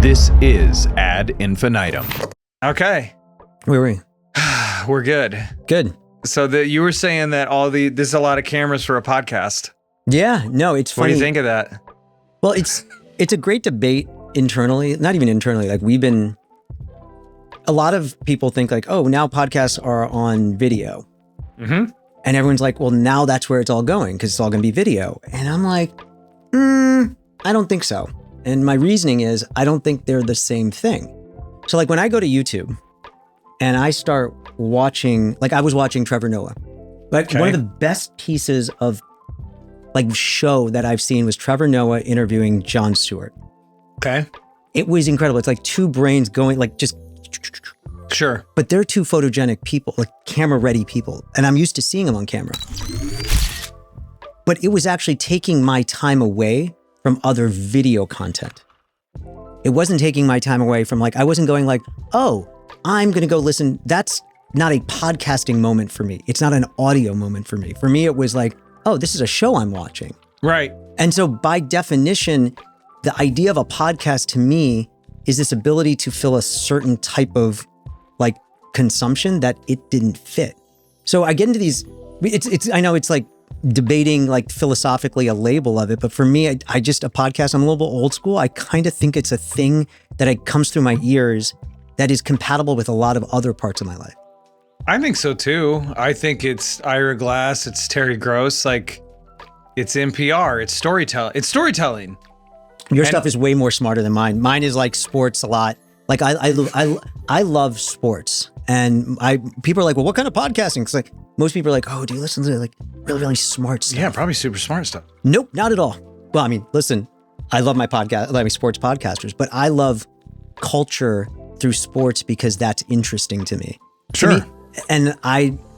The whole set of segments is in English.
This is Ad Infinitum. Okay. Where were we? We're good. Good. So you were saying that this is a lot of cameras for a podcast. Yeah, no, it's funny. What do you think of that? Well, it's a great debate internally, not even internally. Like a lot of people think like, oh, now podcasts are on video. Mm-hmm. And everyone's like, well, now that's where it's all going because it's all going to be video. And I'm like, I don't think so. And my reasoning is I don't think they're the same thing. So like when I go to YouTube and I start watching, like I was watching Trevor Noah. Like one of the best pieces of like show that I've seen was Trevor Noah interviewing Jon Stewart. Okay. It was incredible. It's like two brains going like just... Sure. But they're two photogenic people, like camera-ready people. And I'm used to seeing them on camera. But it was actually taking my time away from other video content. It wasn't taking my time away from like, I wasn't going like, oh, I'm going to go listen. That's not a podcasting moment for me. It's not an audio moment for me. For me, it was like, oh, this is a show I'm watching. Right. And so by definition, the idea of a podcast to me is this ability to fill a certain type of like consumption that it didn't fit. So I get into these, I know it's like debating like philosophically a label of it, but for me, I just, a podcast, I'm a little bit old school. I kind of think it's a thing that comes through my ears that is compatible with a lot of other parts of my life. I think so too. I think it's Ira Glass, it's Terry Gross, like it's NPR, it's storytelling. Your stuff is way more smarter than mine. Mine is like sports a lot. Like I love sports, and people are like, well, what kind of podcasting? Because like most people are like, oh, do you listen to like really, really smart stuff? Yeah, probably super smart stuff. Nope, not at all. Well, I mean, listen, I love my podcast, I love my sports podcasters, but I love culture through sports because that's interesting to me. Sure. And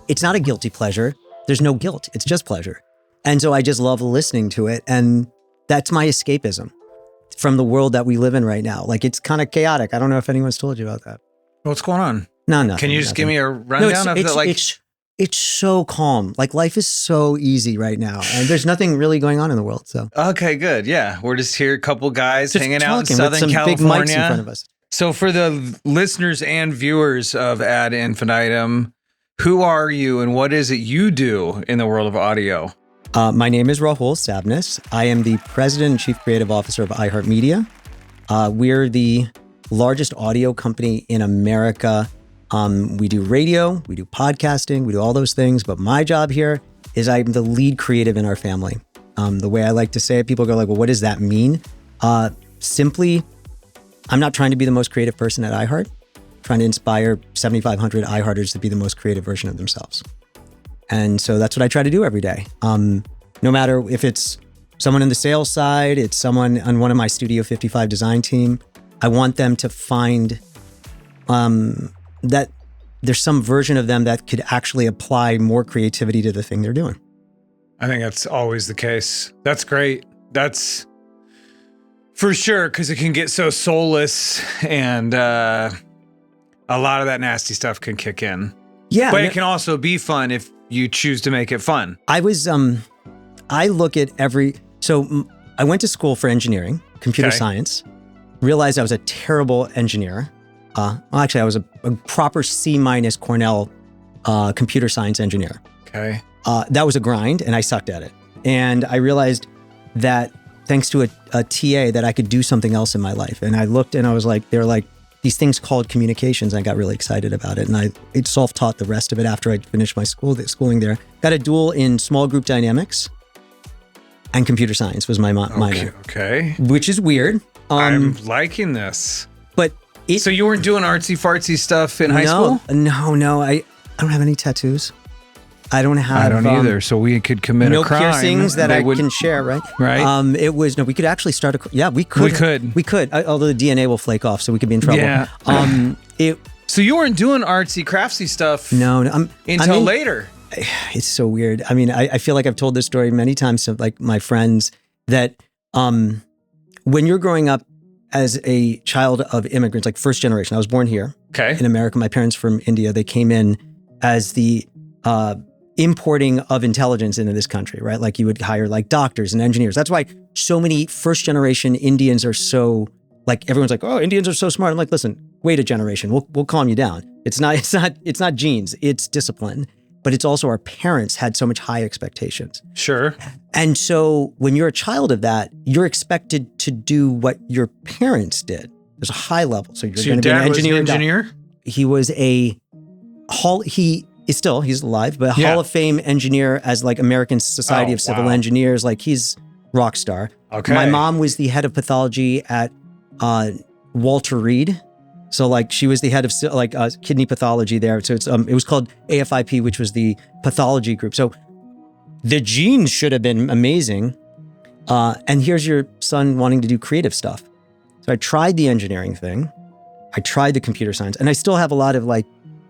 it's not a guilty pleasure. There's no guilt. It's just pleasure. And so I just love listening to it. And that's my escapism from the world that we live in right now. Like it's kind of chaotic. I don't know if anyone's told you about that. What's going on? No. Can you just give me a rundown of the like? It's so calm. Like life is so easy right now. And there's nothing really going on in the world. So okay, good. Yeah. We're just here, a couple guys just hanging out in with Southern some California. big mics in front of us. So for the listeners and viewers of Ad Infinitum, who are you and what is it you do in the world of audio? My name is Rahul Sabnis. I am the president and chief creative officer of iHeartMedia. We're the largest audio company in America. We do radio, we do podcasting, we do all those things. But my job here is I'm the lead creative in our family. The way I like to say it, people go like, well, what does that mean? Simply, I'm not trying to be the most creative person at iHeart. I'm trying to inspire 7,500 iHearters to be the most creative version of themselves. And so that's what I try to do every day. No matter if it's someone in the sales side, it's someone on one of my Studio 55 design team, I want them to find that there's some version of them that could actually apply more creativity to the thing they're doing. I think that's always the case. That's great. That's for sure, because it can get so soulless and a lot of that nasty stuff can kick in. Yeah. But it can also be fun if you choose to make it fun. I look at I went to school for engineering, computer science, realized I was a terrible engineer. Actually, I was a proper C- Cornell computer science engineer. Okay. That was a grind and I sucked at it. And I realized that thanks to a TA that I could do something else in my life. And I looked and I was like, they're like these things called communications. And I got really excited about it. And it self-taught the rest of it after I finished my schooling there. Got a dual in small group dynamics and computer science was my minor. Okay. Which is weird. I'm liking this. But so you weren't doing artsy fartsy stuff in high school? No. I don't have any tattoos. I don't either. So we could commit a crime. No piercings that I can share, right? Right. We could actually start we could. Although the DNA will flake off, so we could be in trouble. Yeah. So you weren't doing artsy craftsy stuff until later. It's so weird. I mean, I feel like I've told this story many times to like my friends that when you're growing up as a child of immigrants, like first generation, I was born here in America. My parents from India, they came in as the importing of intelligence into this country, right? Like you would hire like doctors and engineers. That's why so many first generation Indians are so like everyone's like, oh, Indians are so smart. I'm like, listen, wait a generation. We'll calm you down. It's not genes, it's discipline. But it's also our parents had so much high expectations. Sure. And so when you're a child of that, you're expected to do what your parents did. There's a high level. So you're going to be an engineer. Was an engineer? He was he's alive, but a Hall of Fame engineer as like American Society of Civil Engineers. Like he's rock star. Okay. My mom was the head of pathology at Walter Reed. So like she was the head of like kidney pathology there. So it was called AFIP, which was the pathology group. So the genes should have been amazing. And here's your son wanting to do creative stuff. So I tried the engineering thing. I tried the computer science, and I still have a lot of like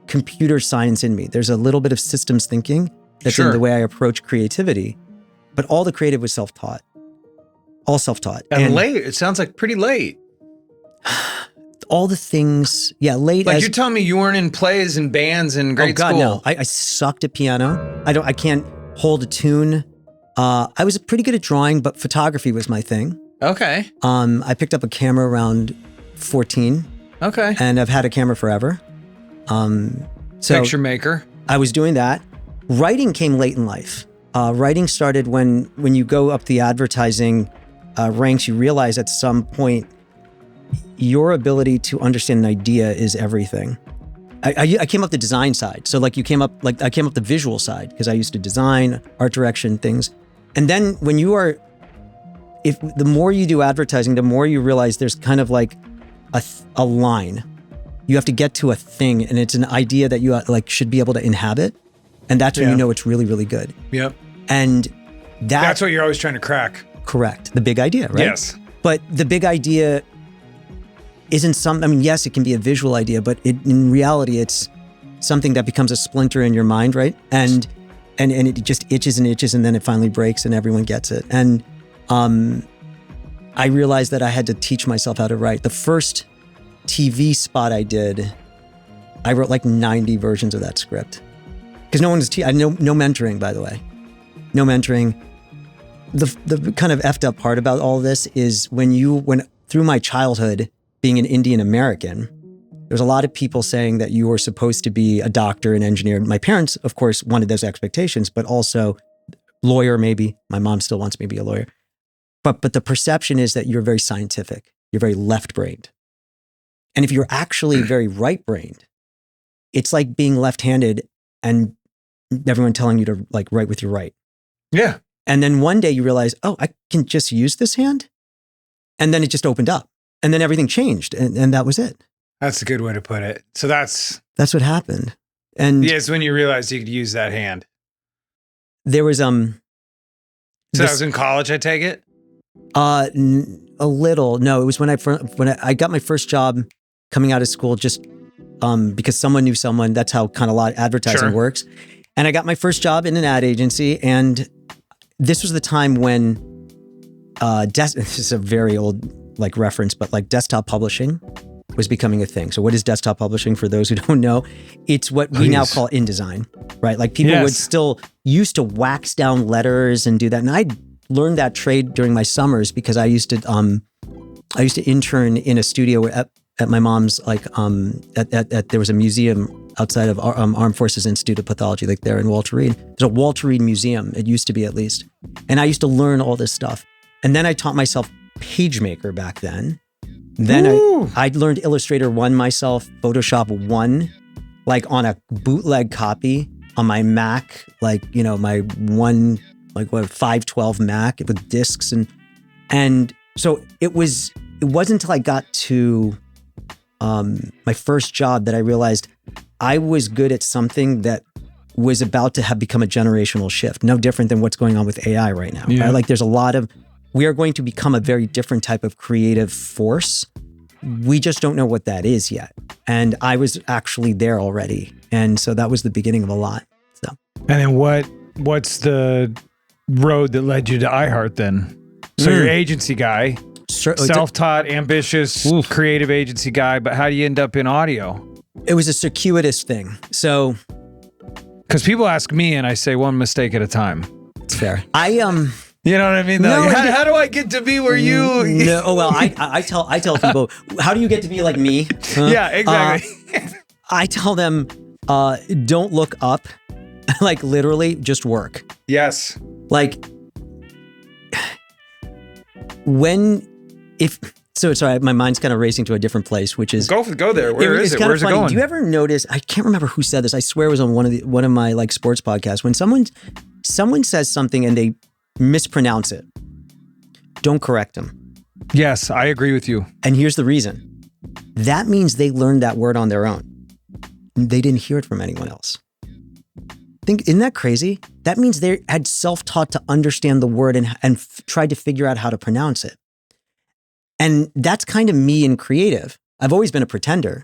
computer science in me. There's a little bit of systems thinking that's in the way I approach creativity, but all the creative was self-taught. All self-taught. And late. It sounds like pretty late. All the things, late. Like you're telling me you weren't in plays and bands in grade school? No. I sucked at piano. I can't hold a tune. I was pretty good at drawing, but photography was my thing. Okay. I picked up a camera around 14. Okay. And I've had a camera forever. So Picture maker. I was doing that. Writing came late in life. Writing started when you go up the advertising ranks, you realize at some point your ability to understand an idea is everything. I came up the design side. So like I came up the visual side because I used to design, art direction, things. And then when the more you do advertising, the more you realize there's kind of like a line. You have to get to a thing, and it's an idea that you like should be able to inhabit. And that's when you know it's really, really good. Yep. And that's what you're always trying to crack. Correct. The big idea, right? Yes. But the big idea isn't yes, it can be a visual idea, but in reality, it's something that becomes a splinter in your mind, right? And it just itches and itches, and then it finally breaks and everyone gets it. And I realized that I had to teach myself how to write. The first TV spot I did, I wrote like 90 versions of that script. Because no one was no mentoring, by the way. No mentoring. The kind of effed up part about all this is when through my childhood, being an Indian American, there's a lot of people saying that you were supposed to be a doctor and engineer. My parents, of course, wanted those expectations, but also lawyer, maybe. My mom still wants me to be a lawyer. But the perception is that you're very scientific. You're very left-brained. And if you're actually very right-brained, it's like being left-handed and everyone telling you to like write with your right. Yeah. And then one day you realize, oh, I can just use this hand. And then it just opened up. And then everything changed. And that was it. That's a good way to put it. So that's what happened. And it's when you realized you could use that hand. There was So that was in college, I take it? A little. No, it was when I got my first job coming out of school, just because someone knew someone. That's how kind of a lot of advertising works. And I got my first job in an ad agency, and this was the time when this is a very old like reference, but like desktop publishing was becoming a thing. So what is desktop publishing for those who don't know? It's what we now call InDesign, right? Like people would still used to wax down letters and do that. And I learned that trade during my summers because I used to intern in a studio at my mom's, like there was a museum outside of Armed Forces Institute of Pathology, like there in Walter Reed. There's a Walter Reed museum. It used to be, at least. And I used to learn all this stuff. And then I taught myself PageMaker back then. Then I learned Illustrator 1 myself, Photoshop 1, like on a bootleg copy on my Mac, like, you know, my 512 Mac with discs. And so it wasn't until I got to my first job that I realized I was good at something that was about to have become a generational shift. No different than what's going on with AI right now. Yeah. Right? Like we are going to become a very different type of creative force. We just don't know what that is yet. And I was actually there already. And so that was the beginning of a lot. So. And then what's the road that led you to iHeart then? So you're agency guy, self-taught, ambitious, creative agency guy, but how do you end up in audio? It was a circuitous thing. So. Because people ask me and I say one mistake at a time. It's fair. You know what I mean? Though? No, How do I get to be where you? No, oh, well, I tell people, how do you get to be like me? Huh? Yeah, exactly. I tell them, don't look up, like literally just work. Yes. Like sorry, my mind's kind of racing to a different place, which is Go there. Where is it? Where's it going? Do you ever notice? I can't remember who said this. I swear it was on one of my like sports podcasts. When someone says something and they mispronounce it, don't correct them. Yes, I agree with you. And here's the reason. That means they learned that word on their own. They didn't hear it from anyone else. Isn't that crazy? That means they had self-taught to understand the word and tried to figure out how to pronounce it. And that's kind of me in creative. I've always been a pretender.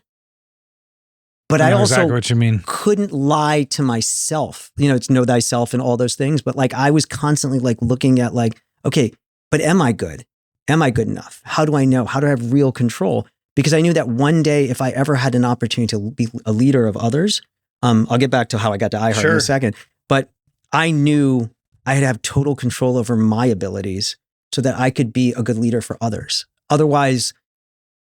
But I also exactly what you mean. Couldn't lie to myself. You know, it's know thyself and all those things. But like I was constantly like looking at like, okay, but am I good? Am I good enough? How do I know? How do I have real control? Because I knew that one day if I ever had an opportunity to be a leader of others, I'll get back to how I got to iHeart in a second. But I knew I had to have total control over my abilities so that I could be a good leader for others. Otherwise,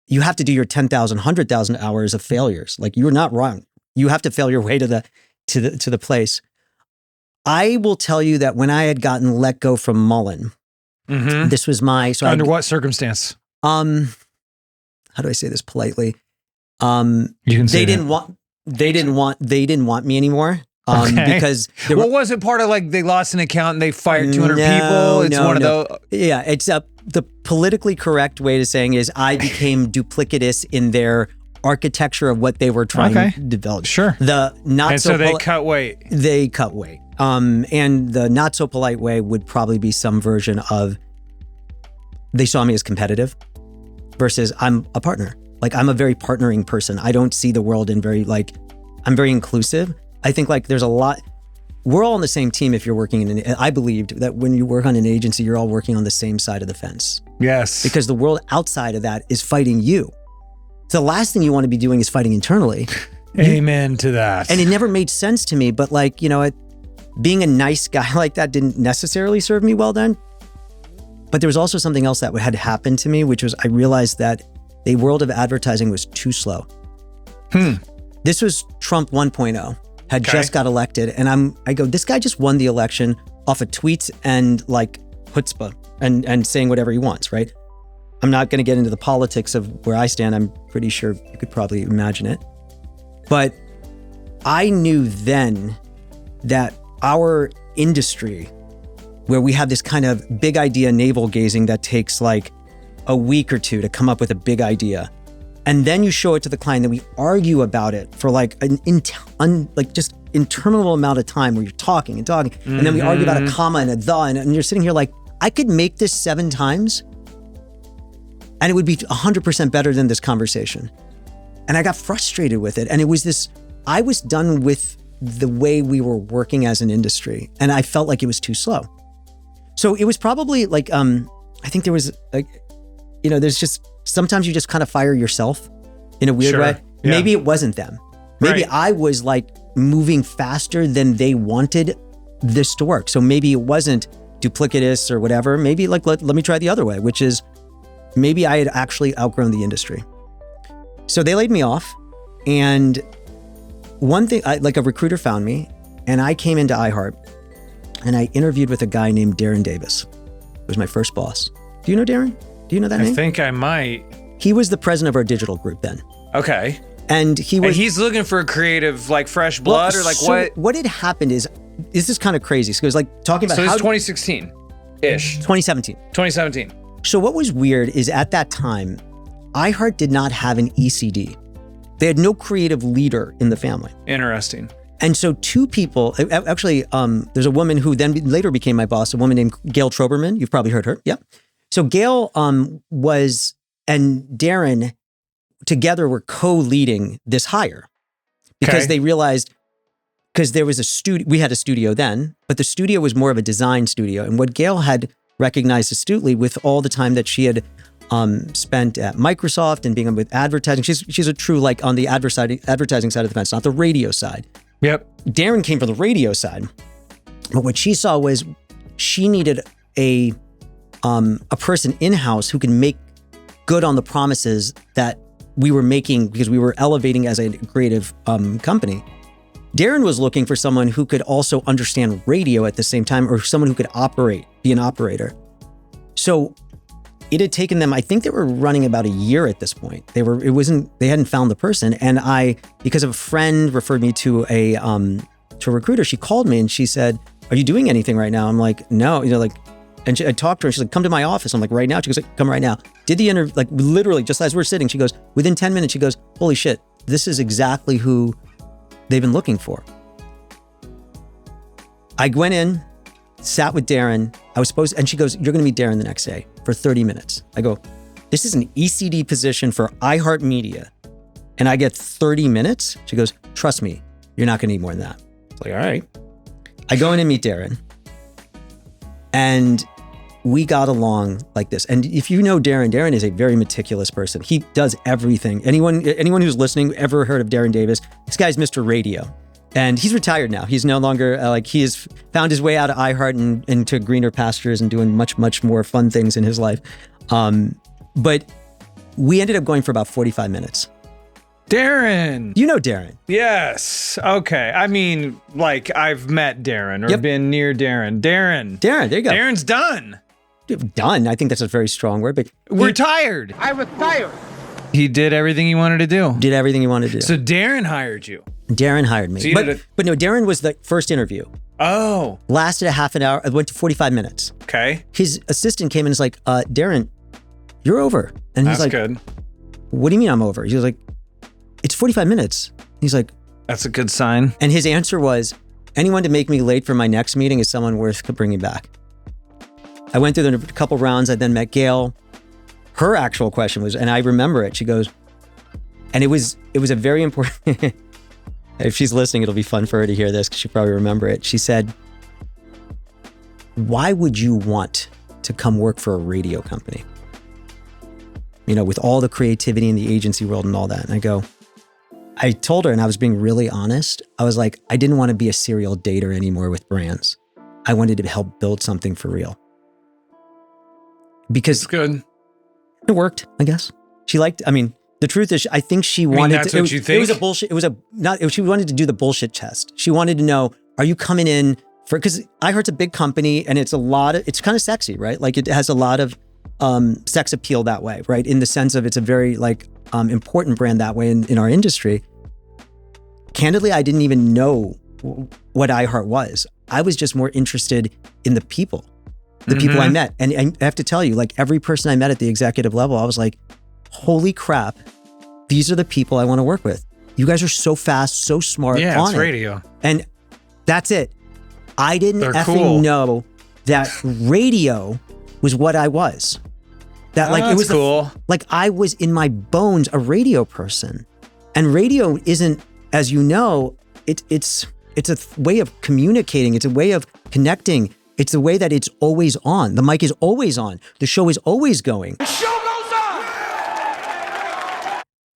you have to do your 10,000, 100,000 hours of failures. Like you're not wrong. You have to fail your way to the place. I will tell you that when I had gotten let go from Mullen, this was under what circumstance? How do I say this politely? You can say they didn't want me anymore. Because was it part of like they lost an account and they fired 200 people? It's one of those. Yeah, it's the politically correct way to saying is I became duplicitous in their architecture of what they were trying to develop. Sure. They cut weight. They cut weight. And the not so polite way would probably be some version of they saw me as competitive versus I'm a partner. Like I'm a very partnering person. I don't see the world in I'm very inclusive. I think like there's a lot, we're all on the same team if you're working I believed that when you work on an agency, you're all working on the same side of the fence. Yes. Because the world outside of that is fighting you. So the last thing you want to be doing is fighting internally. Amen to that. And it never made sense to me, but like, you know, being a nice guy like that didn't necessarily serve me well then. But there was also something else that had happened to me, which was I realized that the world of advertising was too slow. This was Trump 1.0. Had just got elected, and I go, this guy just won the election off of tweets and like chutzpah and saying whatever he wants, right? I'm not going to get into the politics of where I stand. I'm pretty sure you could probably imagine it. But I knew then that our industry, where we have this kind of big idea navel gazing that takes like a week or two to come up with a big idea, and then you show it to the client, then we argue about it for like just interminable amount of time where you're talking, and then we argue about a comma and a the, and you're sitting here like, I could make this 7 times and it would be 100% better than this conversation. And I got frustrated with it. And it was I was done with the way we were working as an industry. And I felt like it was too slow. So it was probably like, I think there was like, you know, there's just, sometimes you just kind of fire yourself in a weird way. Yeah. Maybe it wasn't them. Maybe I was like moving faster than they wanted this to work. So maybe it wasn't duplicitous or whatever. Maybe like, let me try the other way, which is maybe I had actually outgrown the industry. So they laid me off. And one thing, like a recruiter found me and I came into iHeart and I interviewed with a guy named Darren Davis. It was my first boss. Do you know Darren? Do you know that name? I think I might. He was the president of our digital group then. Okay. And he's looking for a creative, like fresh blood or like what? What had happened is, this is kind of crazy. So it was like talking about So it's 2016-ish. 2017. 2017. So what was weird is at that time, iHeart did not have an ECD. They had no creative leader in the family. Interesting. And so 2 people, actually, there's a woman who then later became my boss, a woman named Gail Troberman. You've probably heard her. Yeah. So Gail and Darren together were co-leading this hire because they realized, because there was a studio, we had a studio then, but the studio was more of a design studio. And what Gail had recognized astutely with all the time that she had spent at Microsoft and being with advertising, she's a true like on the advertising side of the fence, not the radio side. Yep. Darren came from the radio side. But what she saw was she needed a person in-house who can make good on the promises that we were making because we were elevating as a creative company. Darren was looking for someone who could also understand radio at the same time, or someone who could be an operator. So it had taken them, I think they were running about a year at this point. They hadn't found the person. And because of a friend referred me to a recruiter, she called me and she said, "Are you doing anything right now?" I'm like, "No," and I talked to her and she's like, "Come to my office." I'm like, "Right now?" She goes, "Come right now." Did the interview, like literally just as we're sitting, she goes, within 10 minutes, she goes, "Holy shit, this is exactly who they've been looking for." I went in, sat with Darren. And she goes, "You're going to meet Darren the next day for 30 minutes. I go, "This is an ECD position for iHeartMedia. And I get 30 minutes? She goes, "Trust me, you're not going to need more than that." It's like, all right. I go in and meet Darren. And we got along like this. And if you know Darren is a very meticulous person. He does everything. Anyone who's listening ever heard of Darren Davis? This guy's Mr. Radio. And he's retired now. He's no longer, he has found his way out of iHeart and into greener pastures and doing much, much more fun things in his life. But we ended up going for about 45 minutes. Darren. You know Darren. Yes. Okay. I mean, like I've met Darren or been near Darren. Darren, there you go. Darren's done. Done. I think that's a very strong word, but retired. I retired. He did everything he wanted to do. Did everything he wanted to do. So Darren hired you. Darren hired me. So but no, Darren was the first interview. Oh. Lasted a half an hour. I went to 45 minutes. Okay. His assistant came in and was like, Darren, you're over. And he's That's like, good. What do you mean I'm over? He was like, it's 45 minutes. He's like, that's a good sign. And his answer was, anyone to make me late for my next meeting is someone worth bringing back. I went through a couple rounds. I then met Gail. Her actual question was, and I remember it, she goes, and it was a very important, if she's listening, it'll be fun for her to hear this because she'll probably remember it. She said, "Why would you want to come work for a radio company? With all the creativity in the agency world and all that." And I told her, and I was being really honest. I was like, I didn't want to be a serial dater anymore with brands. I wanted to help build something for real. Because it's good. It worked, I guess. She liked, the truth is, I think she wanted that's what you think? It was a bullshit, she wanted to do the bullshit test. She wanted to know, are you coming in for, because iHeart's a big company and it's it's kind of sexy, right? Like it has a lot of sex appeal that way, right? In the sense of it's a very important brand that way in our industry. Candidly, I didn't even know what iHeart was. I was just more interested in the people. People I met. And I have to tell you, every person I met at the executive level, I was like, holy crap, these are the people I want to work with. You guys are so fast, so smart. Yeah, on it's it. radio. And that's it. I didn't They're effing cool. know that radio was what I was. That it was cool. I was in my bones a radio person. And radio isn't, as you know, it's a way of communicating. It's a way of connecting. It's the way that it's always on. The mic is always on. The show is always going. The show goes on.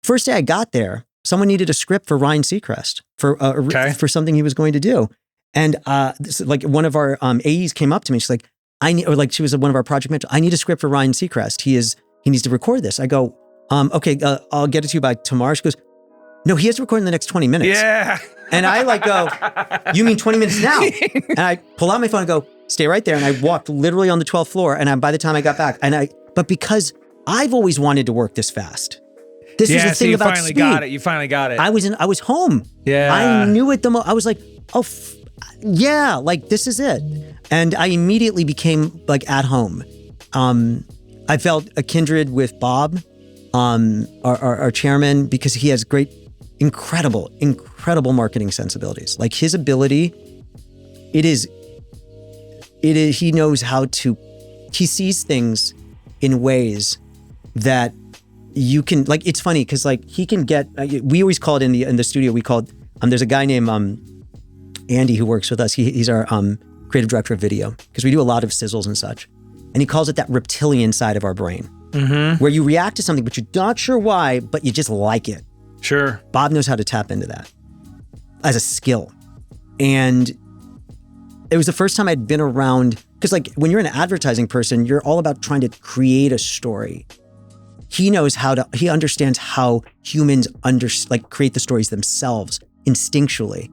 First day I got there, someone needed a script for Ryan Seacrest for something he was going to do. And one of our AEs came up to me. She's like, she was one of our project managers. "I need a script for Ryan Seacrest. He needs to record this." I go, "Okay, I'll get it to you by tomorrow." She goes, "No, he has to record in the next 20 minutes. Yeah. And I go, "You mean 20 minutes now?" And I pull out my phone and go, "Stay right there." And I walked literally on the 12th floor. And by the time I got back, but because I've always wanted to work this fast. This is the thing about speed. You finally got it. I was home. Yeah. I knew it I was like, oh, yeah, this is it. And I immediately became at home. I felt a kindred with Bob, our chairman, because he has incredible marketing sensibilities. His ability, he knows how to, he sees things in ways that you can, it's funny because he can get, we always call it in the studio, we called, there's a guy named Andy who works with us. He's our creative director of video because we do a lot of sizzles and such. And he calls it that reptilian side of our brain where you react to something, but you're not sure why, but you just like it. Sure. Bob knows how to tap into that as a skill. And it was the first time I'd been around because like when you're an advertising person, you're all about trying to create a story. He understands how humans create the stories themselves instinctually.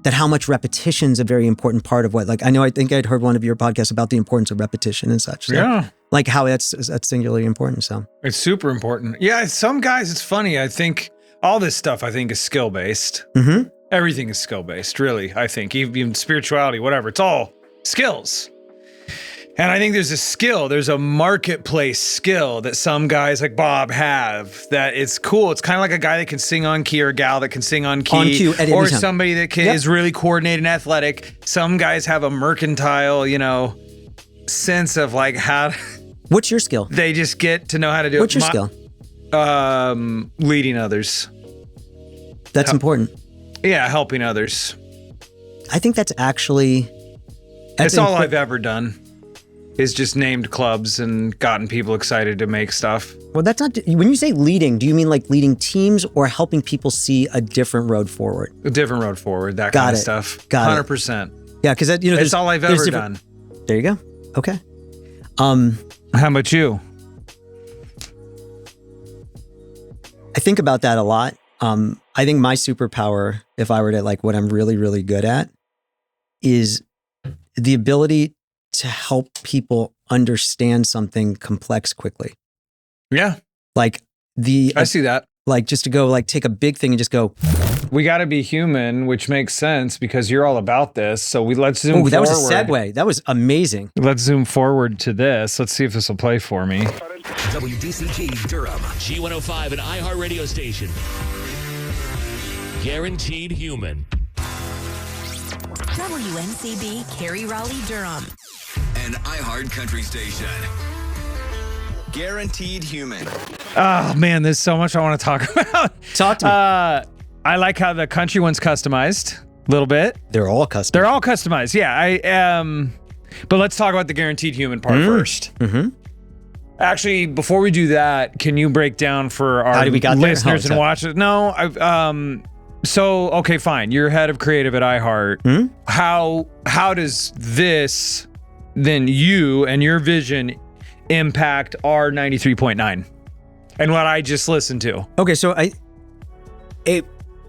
That how much repetition is a very important part of what, like, I think I'd heard one of your podcasts about the importance of repetition and such. So, Yeah. like how that's singularly important. So It's super important. Yeah, some guys, it's funny. I think all this stuff, I think, is skill-based. mm-hmm. Everything is skill-based, really, I think. Even spirituality, whatever. It's all skills. And I think there's a marketplace skill that some guys like Bob have that it's cool. It's kind of like a guy that can sing on key or a gal that can sing on key. On cue at any or time. somebody that is really coordinated and athletic. Some guys have a mercantile, sense of like how What's your skill? they just get to know how to do What's it. your skill? Leading others. That's important. Yeah, helping others. I think that's actually... That's all I've ever done. Is just named clubs and gotten people excited to make stuff. Well, that's not... When you say leading, do you mean like leading teams or helping people see a different road forward? A different road forward, that Got kind it. of stuff. Got it. 100%. Yeah, because It's all I've ever done. There you go. Okay. How about you? I think about that a lot. I think my superpower, if I were to like what I'm really, really good at, is the ability to help people understand something complex quickly. Yeah, Like I see that. like just to go like take a big thing and just go, We got to be human, which makes sense because you're all about this. So let's zoom forward. that was a segue. That was amazing. Let's zoom forward to this. Let's see if this will play for me. WDCG Durham. G105, an iHeartRadio station. Guaranteed human. WNCB, Cary Raleigh, Durham. An iHeart Country station. Guaranteed human. Oh man, there's so much I want to talk about. Talk to me. I like how the country one's customized a little bit. They're all custom. They're all customized. Yeah, but let's talk about the guaranteed human part first. Mm-hmm. Actually, before we do that, can you break down for our How did we got there? listeners and watchers? No, so okay, fine. You're head of creative at iHeart. How does this then you and your vision impact our 93.9 and what I just listened to? Okay, so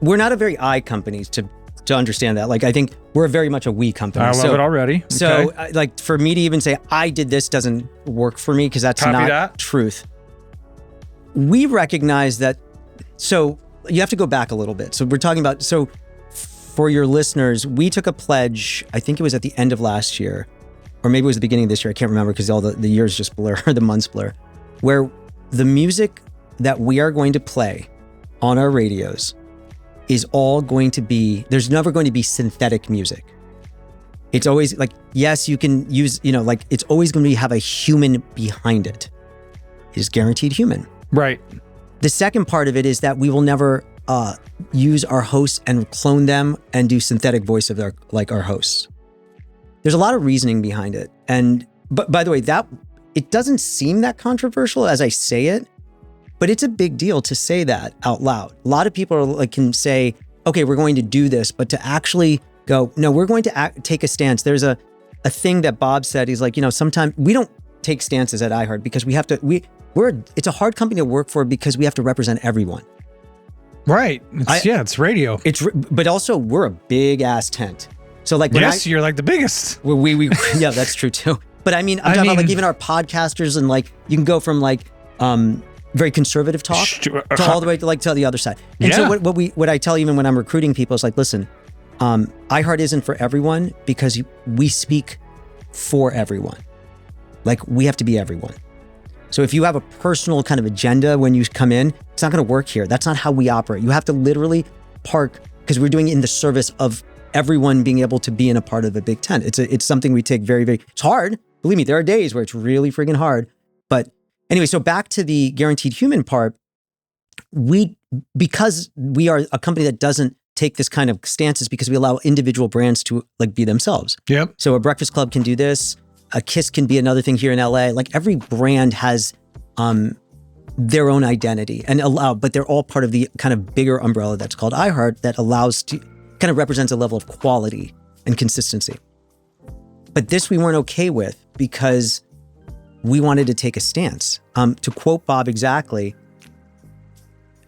we're not a very I company to understand that. Like I think we're very much a we company. I love it already. So Okay. like for me to even say I did this doesn't work for me because that's Copy not that. truth. We recognize that. So you have to go back a little bit. So we're talking about, so for your listeners, we took a pledge, I think it was at the end of last year, or maybe it was the beginning of this year. I can't remember because all the years just blur, the months blur, where the music that we are going to play on our radios is all going to be, there's never going to be synthetic music. It's always like, yes, you can use, like it's always going to have a human behind it. It is guaranteed human. Right. The second part of it is that we will never use our hosts and clone them and do synthetic voice of our hosts. There's a lot of reasoning behind it. But by the way, that it doesn't seem that controversial as I say it, but it's a big deal to say that out loud. A lot of people can say, okay, we're going to do this, but to actually go, no, we're going to take a stance. There's a thing that Bob said. He's like, sometimes we don't take stances at iHeart because we have to, it's a hard company to work for because we have to represent everyone. Right. It's radio. But also we're a big ass tent. So like, You're like the biggest. we yeah, that's true too. But I'm talking about like even our podcasters and like, you can go from like, very conservative talk to all the way to the other side. And so what I tell even when I'm recruiting people is like, listen, iHeart isn't for everyone because we speak for everyone. Like we have to be everyone. So if you have a personal kind of agenda when you come in, it's not going to work here. That's not how we operate. You have to literally park because we're doing it in the service of everyone being able to be in a part of a big tent. It's something we take very, very, it's hard. Believe me, there are days where it's really freaking hard. But anyway, so back to the guaranteed human part, because we are a company that doesn't take this kind of stances because we allow individual brands to like be themselves. Yep. So a Breakfast Club can do this. A Kiss can be another thing here in LA. Like every brand has their own identity but they're all part of the kind of bigger umbrella that's called iHeart that allows to kind of represents a level of quality and consistency. But this we weren't okay with because we wanted to take a stance. To quote Bob exactly,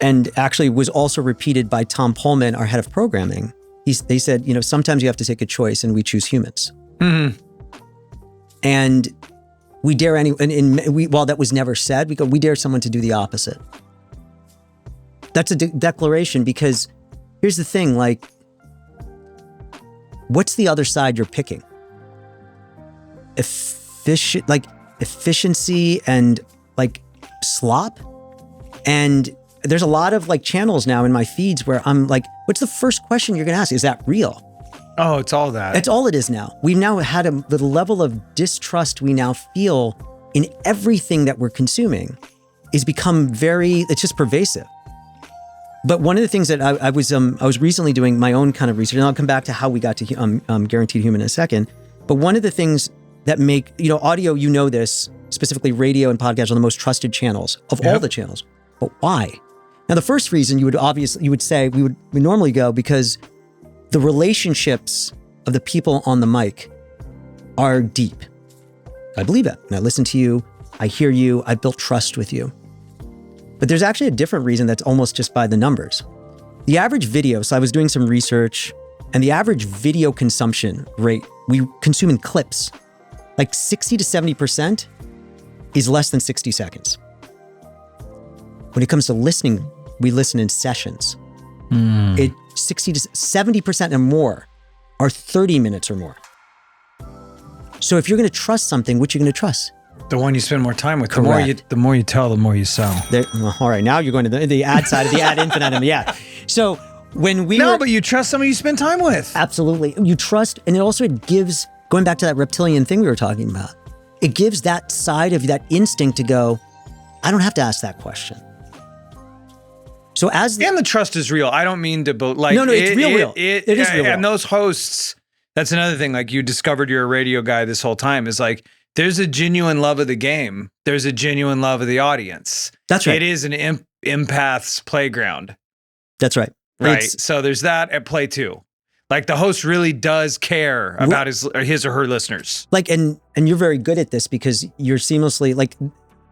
and actually was also repeated by Tom Pullman, our head of programming. They said, sometimes you have to take a choice and we choose humans. Mm-hmm. And we dare while that was never said, we dare someone to do the opposite. That's a declaration because here's the thing, like, what's the other side you're picking? Efficiency and like slop. And there's a lot of like channels now in my feeds where I'm like, what's the first question you're going to ask? Is that real? Oh, it's all that. That's all it is now. We've now had the level of distrust we now feel in everything that we're consuming is become it's just pervasive. But one of the things that I was recently doing my own kind of research, and I'll come back to how we got to Guaranteed Human in a second. But one of the things that make, audio, this, specifically radio and podcast are the most trusted channels of all the channels. But why? Now, the first reason you would say we normally go because the relationships of the people on the mic are deep. I believe it. And I listen to you. I hear you. I built trust with you. But there's actually a different reason that's almost just by the numbers. The average video, so I was doing some research, and the average video consumption rate we consume in clips, like 60 to 70% is less than 60 seconds. When it comes to listening, we listen in sessions. 60 to 70% and more are 30 minutes or more. So if you're going to trust something, which you're going to trust? The one you spend more time with. Correct. The more you tell, the more you sell. All right, now you're going to the ad side of the ad infinitum. Yeah. So when but you trust somebody you spend time with. Absolutely. You trust, and it gives, going back to that reptilian thing we were talking about, it gives that side of that instinct to go, I don't have to ask that question. So and the trust is real. I don't mean to, but like, no, it's real. It is real. And those hosts, that's another thing. Like, you discovered you're a radio guy this whole time, is like, there's a genuine love of the game. There's a genuine love of the audience. That's right. It is an empath's playground. That's right. Right. So there's that at play too. Like, the host really does care about his or her listeners. Like, and you're very good at this because you're seamlessly like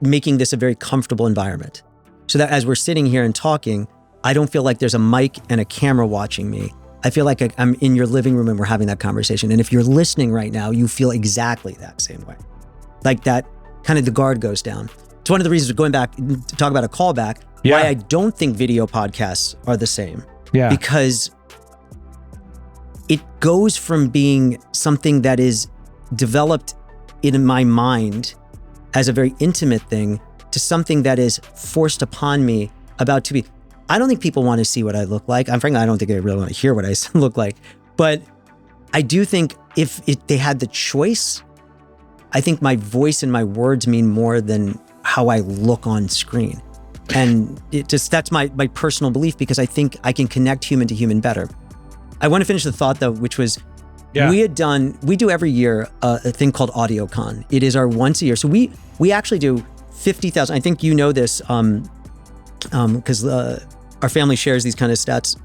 making this a very comfortable environment. So that as we're sitting here and talking, I don't feel like there's a mic and a camera watching me. I feel like I'm in your living room and we're having that conversation. And if you're listening right now, you feel exactly that same way. Like that, kind of the guard goes down. It's one of the reasons, going back to talk about a callback, why I don't think video podcasts are the same. Yeah. Because it goes from being something that is developed in my mind as a very intimate thing to something that is forced upon me about to be. I don't think people want to see what I look like. Frankly, I don't think they really want to hear what I look like. But I do think if they had the choice, I think my voice and my words mean more than how I look on screen. And that's my personal belief, because I think I can connect human to human better. I want to finish the thought though, which was, we do every year a thing called AudioCon. It is our once a year. So we actually do 50,000. I think you know this because our family shares these kind of stats.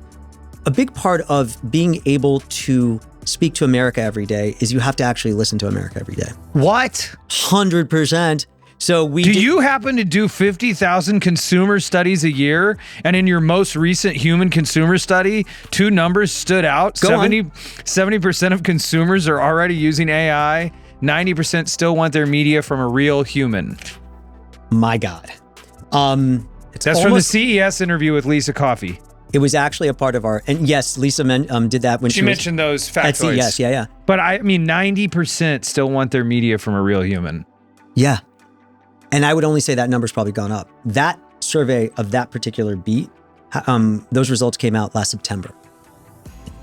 A big part of being able to speak to America every day is you have to actually listen to America every day. What? 100%. So do you happen to do 50,000 consumer studies a year? And in your most recent human consumer study, two numbers stood out. 70% of consumers are already using AI. 90% still want their media from a real human. My God. That's from the CES interview with Lisa Coffey. It was actually a part of and yes, Lisa did that when she mentioned those factoids. At CES, yeah. But I mean, 90% still want their media from a real human. Yeah. And I would only say that number's probably gone up. That survey of that particular beat, those results came out last September.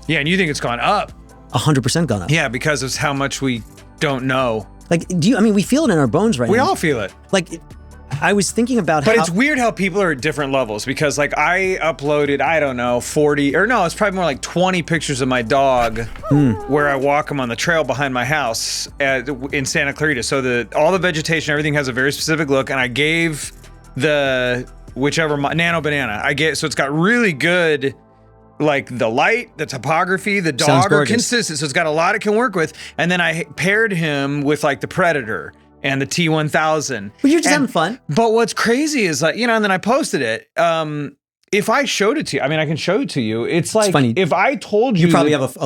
Yeah, and you think it's gone up? 100% gone up. Yeah, because of how much we don't know. Like, we feel it in our bones right now. We all feel it. Like, I was thinking about But it's weird how people are at different levels, because like I uploaded, I don't know, 40, or no, it's probably more like 20 pictures of my dog where I walk him on the trail behind my house in Santa Clarita. So all the vegetation, everything has a very specific look, and I gave whichever nano banana. So it's got really good like the light, the topography, the Sounds dog are gorgeous. consistent. So it's got a lot it can work with. And then I paired him with like the Predator and the T1000. But you're just And- having fun. But what's crazy is like, and then I posted it. If I showed it to you, I mean, I can show it to you. It's like, funny. if I told you, You probably have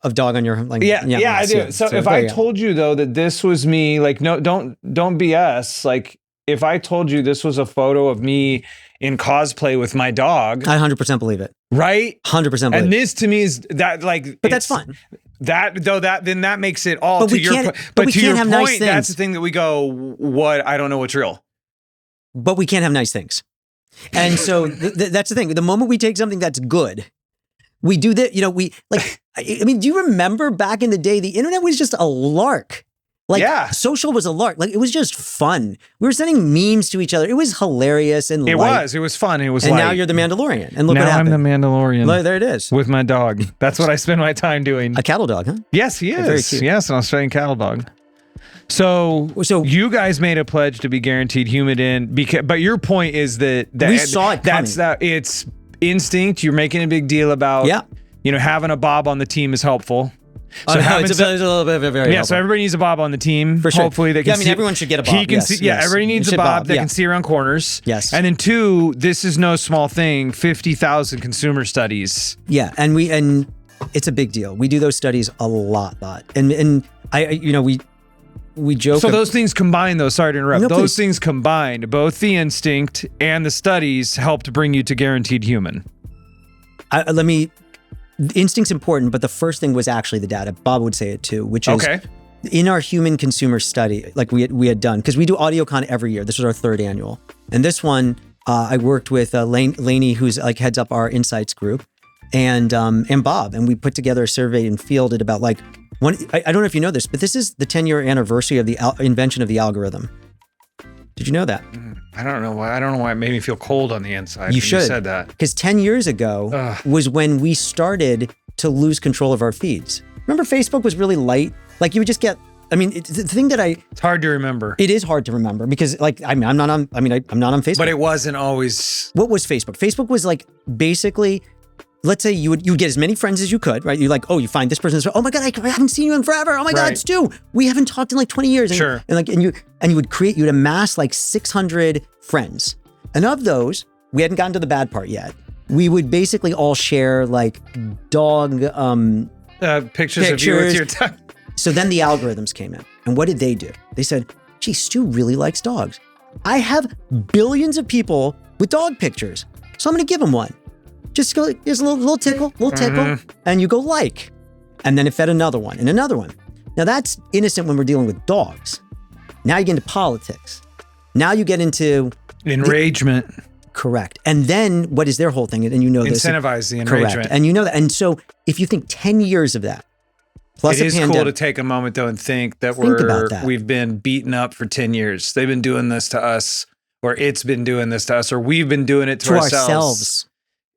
a dog on your like. yeah, I do. So if there I you go. told you though that this was me, like, no, don't BS. Like, if I told you this was a photo of me in cosplay with my dog, I 100% believe it. right? 100% believe And it. this to me is that like, But that's it's- fun. Then that makes it all But to we your can't- point. but But we to can't your have point, nice that's things. the thing that we go, what? I don't know what's real. But we can't have nice things. And so that's the thing. The moment we take something that's good, we do that. You know, we like, I mean, do you remember back in the day, the internet was just a lark. Like Yeah. social was a lark. Like it was just fun. We were sending memes to each other. It was hilarious and It light. was fun. It was And light. now you're the Mandalorian. And look now what I'm happened. the Mandalorian Look, there it is. with my dog. That's what I spend my time doing. A cattle dog, huh? Yes, he Very is. cute. Yes, an Australian cattle dog. So you guys made a pledge to be guaranteed human in, but your point is that We saw it That's coming. that. It's instinct. You're making a big deal about. Yeah. You know, having a Bob on the team is helpful. So it's having a little bit very yeah, helpful. so everybody needs a Bob on the team. For sure. Hopefully they can. Yeah, I mean, see, everyone should get a He Bob, can yes, see. Yeah, yes. everybody needs You a should Bob Bob, that yeah. can see around corners. Yes. And then 2, this is no small thing. 50,000 consumer studies. Yeah, and it's a big deal. We do those studies a lot, and we joke. So those things combined, though. Sorry to interrupt. No, Those please. things combined, both the instinct and the studies, helped bring you to guaranteed human. Instinct's important, but the first thing was actually the data. Bob would say it too, which is Okay. in our human consumer study, like we had done, because we do AudioCon every year. This was our 3rd annual, and this one I worked with Lainey, who's like heads up our insights group, and Bob, and we put together a survey and fielded about like one. I don't know if you know this, but this is the 10-year anniversary of the invention of the algorithm. Did you know that? I don't know why. I don't know why it made me feel cold on the inside. You when should. You said that. Because 10 years ago was when we started to lose control of our feeds. Remember, Facebook was really light. Like you would just get. I mean, the thing that It's hard to remember. it is hard to remember because like I'm not on Facebook. But it wasn't always. What was Facebook? Facebook was like basically, let's say you would get as many friends as you could, right? You're like, oh, you find this person. Oh my god, I haven't seen you in forever. Oh my god, Right. it's Stu. We haven't talked in like 20 years. And, Sure. And you would amass like 600 friends, and of those, we hadn't gotten to the bad part yet. We would basically all share like dog. Pictures of you with your Pictures. dog. So then the algorithms came in, and what did they do? They said, "Gee, Stu really likes dogs. I have billions of people with dog pictures, so I'm going to give him one. Just go, there's a little tickle, and you go like, and then it fed another one and another one. Now that's innocent when we're dealing with dogs. Now you get into politics. Now you get into Enragement. correct, and then what is their whole thing? And you know this. Incentivize the enragement. Correct, and you know that. And so if you think 10 years of that, plus It a is pandemic, cool to take a moment though and think that Think about that. we've been beaten up for 10 years. They've been doing this to us, or it's been doing this to us, or we've been doing it to ourselves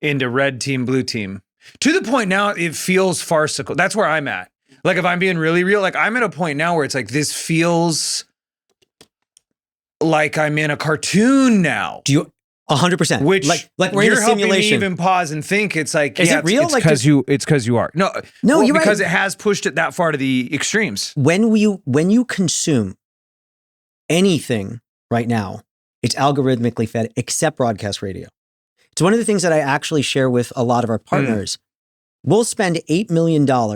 into red team, blue team. To the point now it feels farcical. That's where I'm at. Like if I'm being really real, like I'm at a point now where it's like this feels like I'm in a cartoon now. Do you 100%? Which like we're in you're a helping me simulation. even pause and think it's like Is it real? It's Like, because you are no well, you're because right. it has pushed it that far to the extremes. When you consume anything right now, it's algorithmically fed, except broadcast radio. It's one of the things that I actually share with a lot of our partners. We'll spend $8 million. I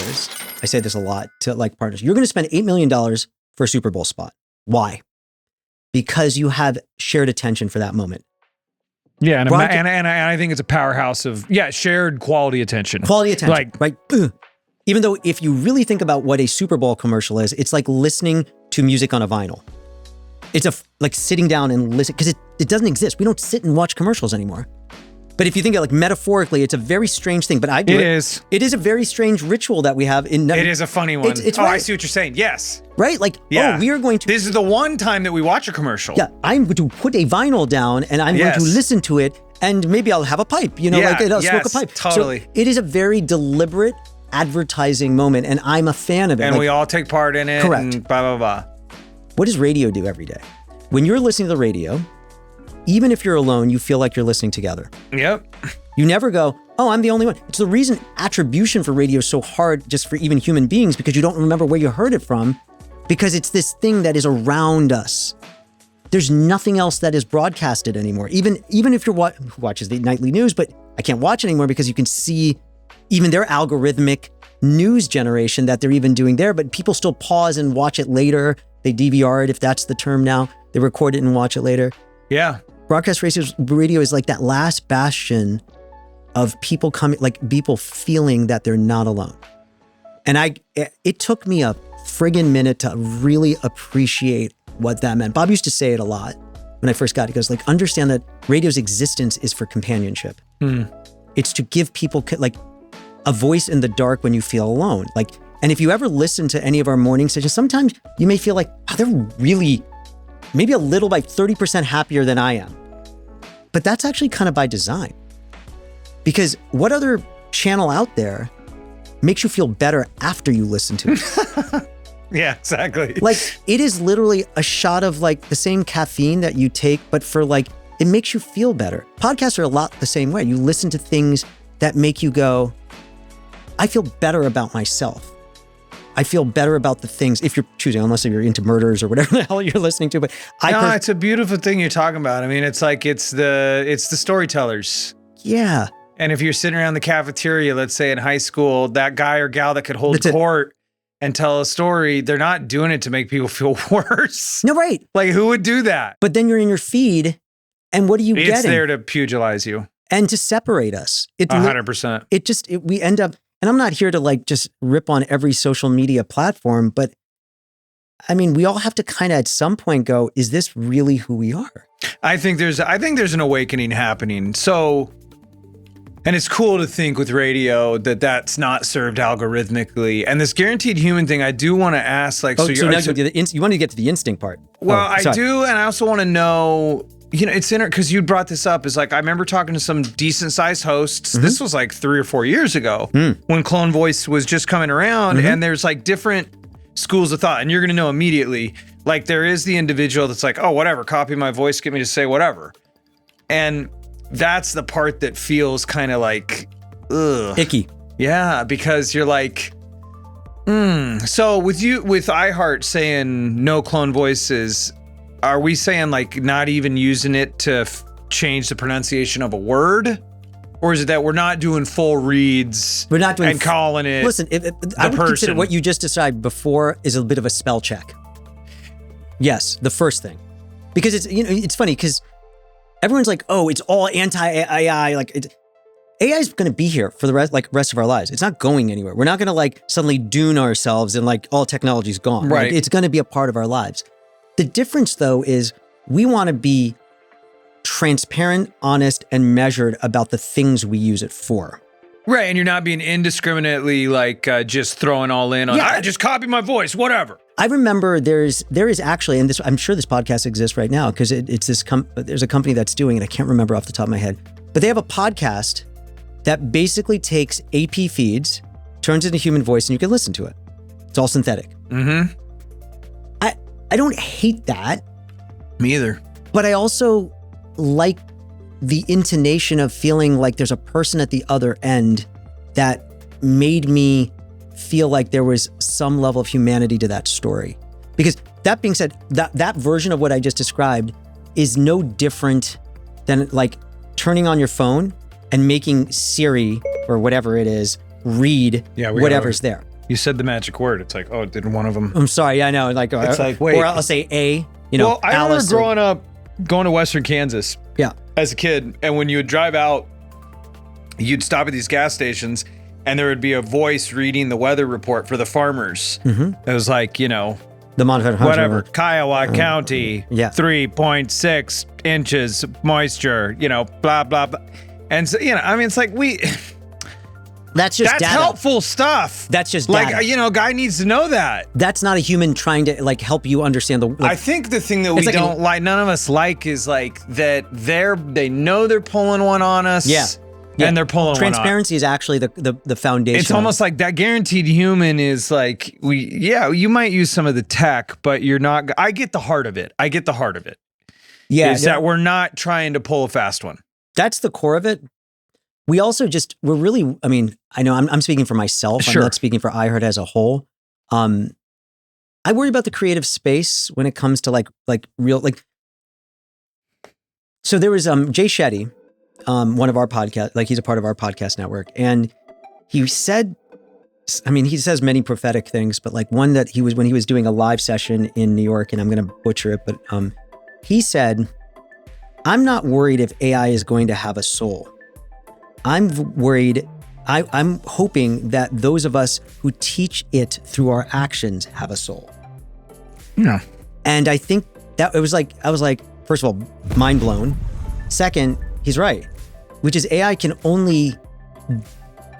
say this a lot to like partners. You're going to spend $8 million for a Super Bowl spot. Why? Because you have shared attention for that moment. Yeah, and, Broadca- and I think it's a powerhouse of shared quality attention. Quality attention, Like- right? Ugh. Even though if you really think about what a Super Bowl commercial is, it's like listening to music on a vinyl. It's like sitting down and listen, because it doesn't exist. We don't sit and watch commercials anymore. But if you think of it like metaphorically, it's a very strange thing. But I do it. It is. It is a very strange ritual that we have in. It is a funny one. It's I right. see what you're saying. Yes. Right? Like, Yeah. we are going to. This is the one time that we watch a commercial. Yeah, I'm going to put a vinyl down and I'm going to Yes. listen to it, and maybe I'll have a pipe. You know, Yeah, like I'll smoke a yes, pipe. totally. So it is a very deliberate advertising moment, and I'm a fan of it. And Like, we all take part in it. Correct. And blah, blah, blah. What does radio do every day? When you're listening to the radio, even if you're alone, you feel like you're listening together. Yep. You never go, oh, I'm the only one. It's the reason attribution for radio is so hard just for even human beings, because you don't remember where you heard it from, because it's this thing that is around us. There's nothing else that is broadcasted anymore. Even if you're who watches the nightly news, but I can't watch it anymore because you can see even their algorithmic news generation that they're even doing there, but people still pause and watch it later. They DVR it, if that's the term now. They record it and watch it later. Yeah. Broadcast radio is like that last bastion of people people feeling that they're not alone. And it took me a friggin' minute to really appreciate what that meant. Bob used to say it a lot when I first got it. He goes, like, understand that radio's existence is for companionship. It's to give people a voice in the dark when you feel alone. And if you ever listen to any of our morning sessions, sometimes you may feel like, oh, they're really maybe a little, 30% happier than I am. But that's actually kind of by design. Because what other channel out there makes you feel better after you listen to it? Yeah, exactly. It is literally a shot of the same caffeine that you take, but for it makes you feel better. Podcasts are a lot the same way. You listen to things that make you go, I feel better about myself. I feel better about the things, if you're choosing, unless you're into murders or whatever the hell you're listening to. But it's a beautiful thing you're talking about. I mean, it's the storytellers. Yeah. And if you're sitting around the cafeteria, let's say in high school, that guy or gal that could hold court and tell a story, they're not doing it to make people feel worse. No, right. Who would do that? But then you're in your feed, and what are you getting? It's there to pugilize you. And to separate us. 100%. We end up, and I'm not here to just rip on every social media platform, but I mean, we all have to kind of at some point go, is this really who we are? I think there's an awakening happening. So, and it's cool to think with radio that's not served algorithmically. And this guaranteed human thing, I do want to ask, you want to get to the instinct part. Well, I do, and I also want to know, it's because you brought this up, is I remember talking to some decent sized hosts. Mm-hmm. This was 3 or 4 years ago when clone voice was just coming around, and there's different schools of thought, and you're going to know immediately. There is the individual that's oh, whatever, copy my voice, get me to say whatever. And that's the part that feels kind of ugh. Icky. Yeah, because you're So with iHeart saying no clone voices, are we saying not even using it to change the pronunciation of a word? Or is it that we're not doing full reads We're not doing and calling it Listen, I would consider what you just described before is a bit of a spell check. Yes, the first thing. Because it's funny because everyone's oh, it's all anti-AI. AI is going to be here for the rest of our lives. It's not going anywhere. We're not going to suddenly dune ourselves and all technology's gone. Right. It's going to be a part of our lives. The difference though is we want to be transparent, honest, and measured about the things we use it for. Right, and you're not being indiscriminately just throwing all in on, I just copy my voice, whatever. I remember there is actually, and I'm sure this podcast exists right now because there's a company that's doing it. I can't remember off the top of my head, but they have a podcast that basically takes AP feeds, turns it into human voice, and you can listen to it. It's all synthetic. Mm-hmm. I don't hate that. Me either. But I also like the intonation of feeling like there's a person at the other end that made me feel like there was some level of humanity to that story. Because that being said, that version of what I just described is no different than turning on your phone and making Siri or whatever it is read whatever's there. You said the magic word. It's oh, did one of them? I'm sorry. I know. It's wait. Or I'll say A. Well, I remember Alice growing up, going to Western Kansas. Yeah. As a kid, and when you would drive out, you'd stop at these gas stations, and there would be a voice reading the weather report for the farmers. Mm-hmm. It was the Montana whatever, Kiowa County, 3.6 inches moisture, blah blah blah, and so it's we. That's just that's data. Helpful stuff. That's just data. Guy needs to know that. That's not a human trying to help you understand the. I think the thing that we don't like, none of us like, is that they know they're pulling one on us. Yeah. And they're pulling one on. Transparency is actually the foundation. It's almost like that guaranteed human is you might use some of the tech, but you're not. I get the heart of it. Yeah. Is that we're not trying to pull a fast one. That's the core of it. we also we're really, I mean, I know I'm speaking for myself. Sure. I'm not speaking for iHeart as a whole. I worry about the creative space when it comes to like real, like, so there was Jay Shetty, one of our podcast, like he's a part of our podcast network. And he said, I mean, he says many prophetic things, but like one that when he was doing a live session in New York, and I'm going to butcher it, but he said, I'm not worried if AI is going to have a soul. I'm worried, I'm hoping that those of us who teach it through our actions have a soul. Yeah. And I think that I was like, first of all, mind blown. Second, he's right, which is AI can only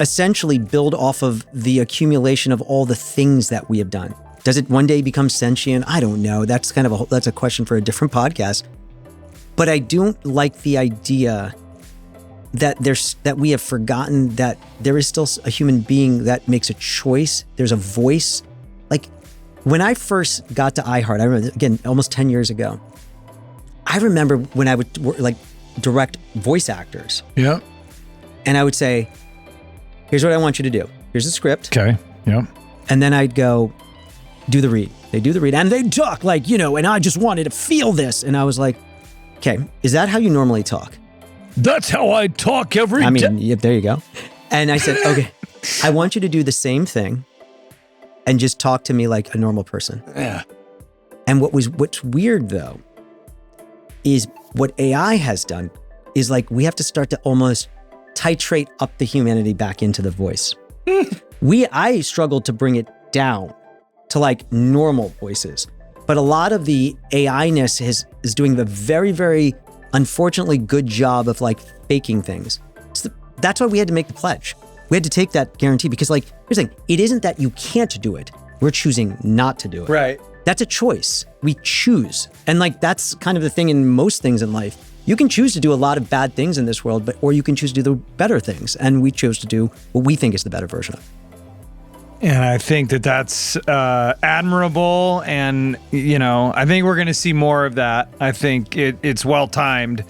essentially build off of the accumulation of all the things that we have done. Does it one day become sentient? I don't know. That's that's a question for a different podcast. But I don't like the idea that we have forgotten that there is still a human being that makes a choice. There's a voice. Like when I first got to iHeart, I remember, again, almost 10 years ago, I remember when I would like direct voice actors. Yeah. And I would say, here's what I want you to do. Here's the script. Okay. Yeah. And then I'd go, do the read. They do the read and they'd talk like, and I just wanted to feel this. And I was like, okay, is that how you normally talk? That's how I talk every day. I mean, yep, there you go. And I said, okay, I want you to do the same thing and just talk to me like a normal person. Yeah. And what's weird though, is what AI has done is like, we have to start to almost titrate up the humanity back into the voice. I struggled to bring it down to like normal voices, but a lot of the AI-ness is doing the very, very unfortunately good job of like faking things. So that's why we had to make the pledge. We had to take that guarantee because like, here's the thing, it isn't that you can't do it. We're choosing not to do it. Right. That's a choice. We choose. And like, that's kind of the thing in most things in life. You can choose to do a lot of bad things in this world, or you can choose to do the better things. And we chose to do what we think is the better version of. And I think that's admirable. And, I think we're going to see more of that. I think it's well timed.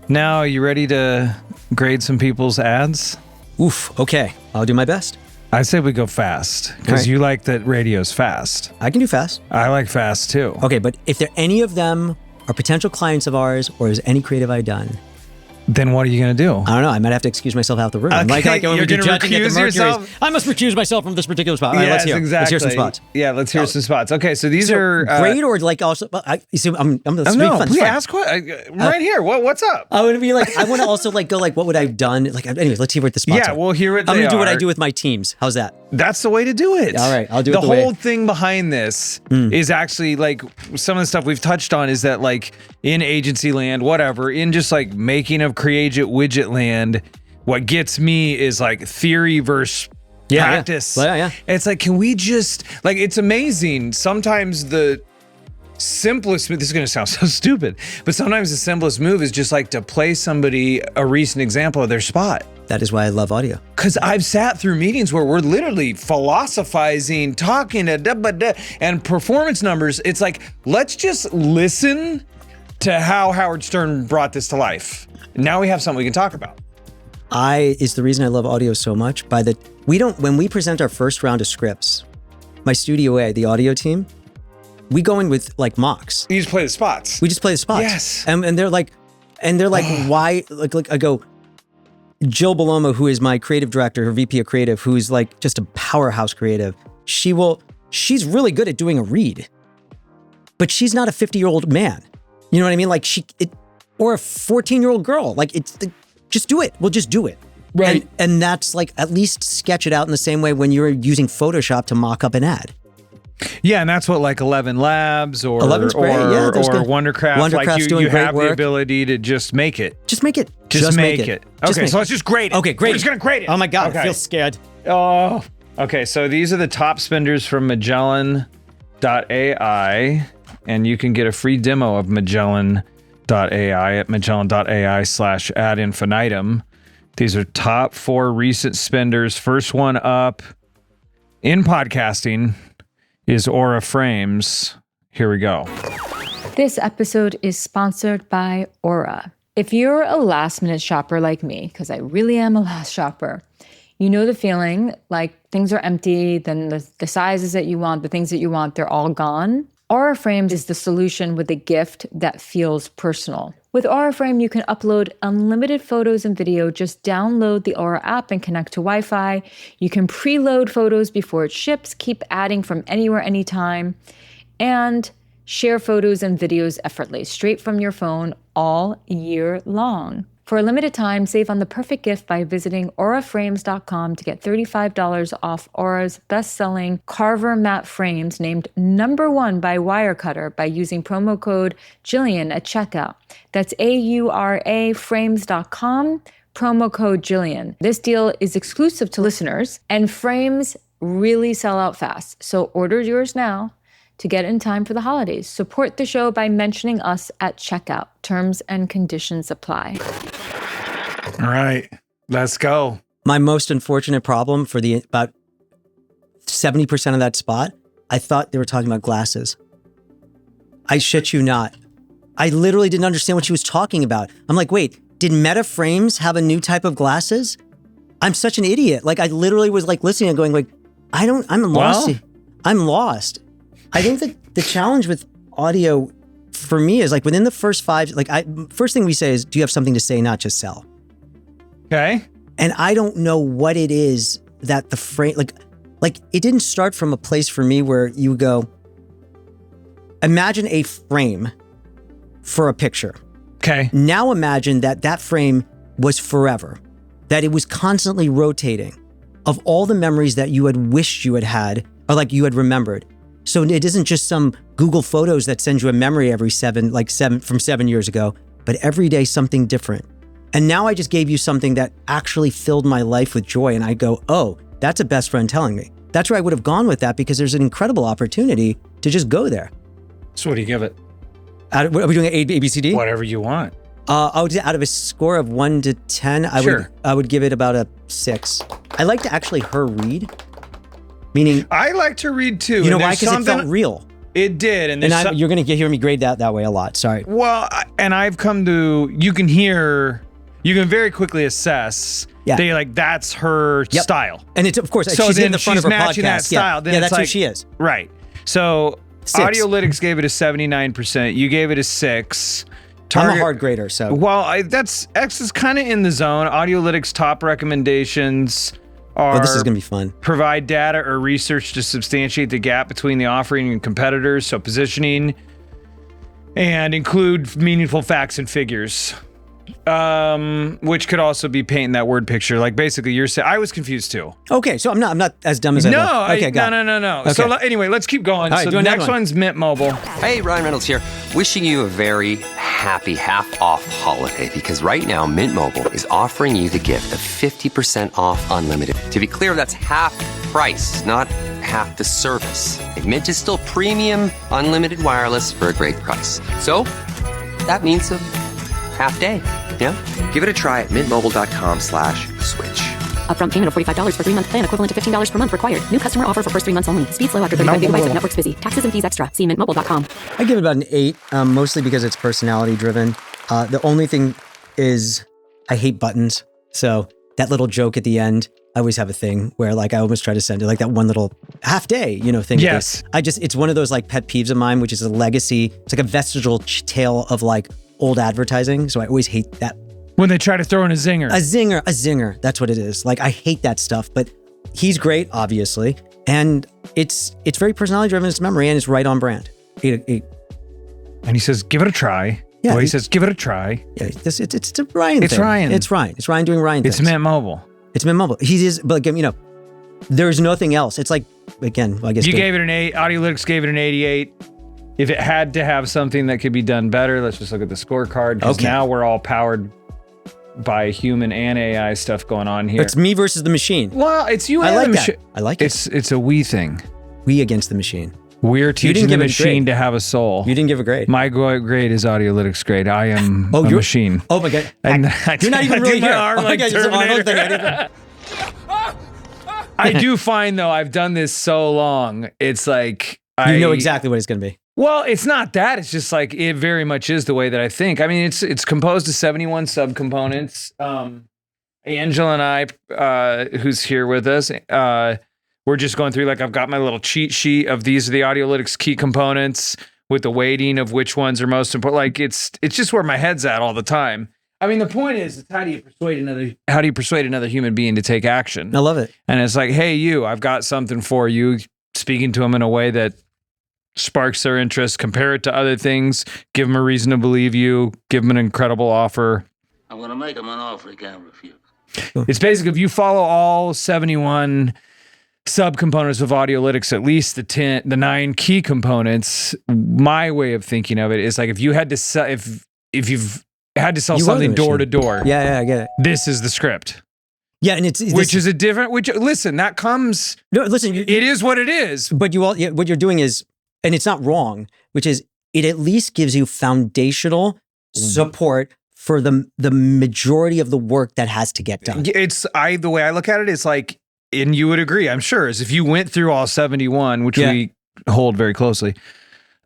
Now, you ready to grade some people's ads? Oof. Okay. I'll do my best. I say we go fast because you like that radio's fast. I can do fast. I like fast too. Okay. But if any of them are potential clients of ours, or is any creative I done, then what are you going to do? I don't know. I might have to excuse myself out the room. Okay, like when you're we do gonna judging at the recuse Mercury's, yourself? I must recuse myself from this particular spot. All right, let's hear. Exactly. Let's hear some spots. Yeah, let's hear some spots. Okay, so these are great, or like also. You see, I'm the no, fun. please ask right here. What's up? I would be like, I want to also like go like, what would I have done? Like, anyways, let's hear what the spots are. Yeah, we'll hear what I'm they gonna do what I are. do with my teams. How's that? That's the way to do it. All right, I'll do it the the way- whole thing behind this is actually like some of the stuff we've touched on is that like in agency land, whatever, in just like making of creative widget land, what gets me is like theory versus practice. Yeah. It's like, can we just like, it's amazing. Sometimes the simplest move, this is going to sound so stupid, but sometimes the simplest move is just like to play somebody a recent example of their spot. That is why I love audio. Because I've sat through meetings where we're literally philosophizing, talking to and performance numbers. It's like, let's just listen to how Howard Stern brought this to life. Now we have something we can talk about. Is the reason I love audio so much. When we present our first round of scripts, my Studio A, the audio team, we go in with like mocks. You just play the spots. We just play the spots. Yes. And they're like, why? Like I go, Jill Bellomo, who is my creative director, her VP of creative, who's like just a powerhouse creative. She's really good at doing a read, but she's not a 50-year-old man. You know what I mean? Like or a 14-year-old girl. Like just do it. We'll just do it. Right. And that's like, at least sketch it out in the same way when you're using Photoshop to mock up an ad. Yeah, and that's what like 11 Labs or 11's great. Yeah, those good. Wondercraft, like Wondercraft's doing you great have work. the ability to just make it. Just make it. Just make it. Okay, make so let's just grade it. Okay, great. We're just gonna grade it. Oh my God, okay. I feel scared. Oh, okay. So these are the top spenders from Magellan.ai, and you can get a free demo of Magellan.ai at Magellan.ai/ad infinitum. These are top 4 recent spenders. First one up in podcasting is Aura Frames. Here we go. This episode is sponsored by Aura. If you're a last minute shopper like me, because I really am a last shopper, you know the feeling like things are empty, then the sizes that you want, the things that you want, they're all gone. Aura Frames is the solution with a gift that feels personal. With Aura Frame, you can upload unlimited photos and video. Just download the Aura app and connect to Wi-Fi. You can preload photos before it ships, keep adding from anywhere, anytime, and share photos and videos effortlessly, straight from your phone all year long. For a limited time, save on the perfect gift by visiting auraframes.com to get $35 off Aura's best-selling Carver matte frames, named #1 by Wirecutter, by using promo code Jillian at checkout. That's AURA frames.com, promo code Jillian. This deal is exclusive to listeners, and frames really sell out fast. So order yours now to get in time for the holidays. Support the show by mentioning us at checkout. Terms and conditions apply. All right, let's go. My most unfortunate problem for the about 70% of that spot, I thought they were talking about glasses. I shit you not. I literally didn't understand what she was talking about. I'm like, wait, did Meta Frames have a new type of glasses? I'm such an idiot. Like, I literally was like listening and going like, I'm lost. Well, I'm lost. I think that the challenge with audio for me is like within the first first thing we say is, do you have something to say, not just sell? Okay. And I don't know what it is that the frame, like it didn't start from a place for me where you go, imagine a frame for a picture. Okay. Now imagine that frame was forever, that it was constantly rotating of all the memories that you had wished you had or like you had remembered. So it isn't just some Google Photos that sends you a memory every seven from 7 years ago, but every day something different. And now I just gave you something that actually filled my life with joy. And I go, oh, that's a best friend telling me. That's where I would have gone with that because there's an incredible opportunity to just go there. So what do you give it? Are we doing an A, B, C, D? Whatever you want. Out of a score of 1 to 10, I would give it about a 6. I like to actually her read, meaning I like to read too. You know why? Because it felt real. It did, and you're going to hear me grade that way a lot. Sorry. Well, and I've come to you can very quickly assess. Yeah. They like that's her style, and it's of course so she's then in the front she's of her matching podcast. that style. Yeah, Then yeah, it's that's who like, she is. Right. So 6. Audiolytics gave it a 79%. You gave it a 6. I'm a hard grader, so. Well, that's X is kind of in the zone. Audiolytics top recommendations are this is gonna be fun. Provide data or research to substantiate the gap between the offering and competitors, so positioning, and include meaningful facts and figures. Which could also be painting that word picture. Like basically you're saying, I was confused too. Okay, so I'm not as dumb as I thought. Okay, No. Okay. So anyway, let's keep going. All right, so the next one's Mint Mobile. Hey, Ryan Reynolds here. Wishing you a very happy half-off holiday because right now Mint Mobile is offering you the gift of 50% off unlimited. To be clear, that's half price, not half the service. Mint is still premium unlimited wireless for a great price. So that means a half day. Yeah? Give it a try at mintmobile.com/switch. Upfront payment of $45 for 3-month plan, equivalent to $15 per month required. New customer offer for first 3 months only. Speed slow after 35 gigabytes if network's busy. Taxes and fees extra. See mintmobile.com. I give it about an 8, mostly because it's personality driven. The only thing is I hate buttons. So that little joke at the end, I always have a thing where like I almost try to send it like that one little half day, thing. Yes. It's one of those like pet peeves of mine, which is a legacy. It's like a vestigial tale of like old advertising. So I always hate that. When they try to throw in a zinger. A zinger. That's what it is. Like I hate that stuff, but he's great, obviously. And it's very personality driven. It's memory and it's right on brand. 8. And he says, give it a try. Yeah. Well, he says, give it a try. Yeah, it's a Ryan It's thing. Ryan. It's Ryan. It's Ryan doing Ryan things. It's Mint Mobile. It's Mint Mobile. He is, but again, there's nothing else. It's like, again, I guess. You gave it an 8. Audiolytics gave it an 88. If it had to have something that could be done better, let's just look at the scorecard. Because now we're all powered by human and AI stuff going on here. It's me versus the machine. Well, it's you and like the that. machine. I like it. It's a we thing. We against the machine. We're teaching the give it a machine grade. to have a soul. You didn't give a grade. My grade is Audiolytics grade. I am a machine. Oh my God. And You're not even really my here. arm Oh my like God, you're Arnold Terminator. I do find though, I've done this so long. It's like you know exactly what it's going to be. Well, it's not that. It's just like it very much is the way that I think. I mean, it's composed of 71 subcomponents. Angela and I, who's here with us, we're just going through, like, I've got my little cheat sheet of these are the Audiolytics key components with the weighting of which ones are most important. Like, it's just where my head's at all the time. I mean, the point is, how do you persuade another human being to take action? I love it. And it's like, hey, you, I've got something for you. Speaking to them in a way that sparks their interest, compare it to other things, give them a reason to believe you, give them an incredible offer. I'm going to make them an offer they can't refuse. It's basically, if you follow all 71 subcomponents of Audiolytics, at least the 9 key components, my way of thinking of it is like, if you had to sell, if you've had to sell something door to door, I get it. this is the script. Yeah, and listen, that comes. No, listen, it is what it is. But what you're doing is, and it's not wrong, which is it at least gives you foundational support for the majority of the work that has to get done. The way I look at it is like, and you would agree, I'm sure, is if you went through all 71, which we hold very closely,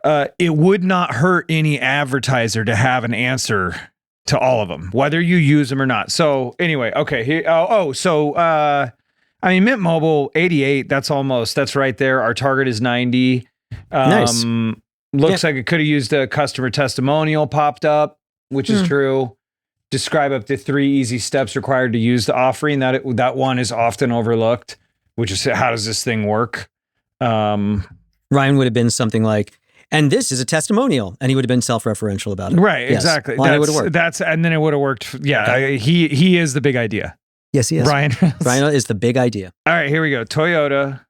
it would not hurt any advertiser to have an answer to all of them, whether you use them or not. So anyway, okay. Here, I mean, Mint Mobile 88. That's right there. Our target is 90. Nice. Looks like it could have used a customer testimonial popped up, which is true. Describe up to 3 easy steps required to use the offering. That one is often overlooked, which is, how does this thing work? Ryan would have been something like, and this is a testimonial, and he would have been self-referential about it. Right, yes. Exactly. Well, it would have worked. And then it would have worked. Yeah, okay. He is the big idea. Yes, he is. Ryan is the big idea. All right, here we go. Toyota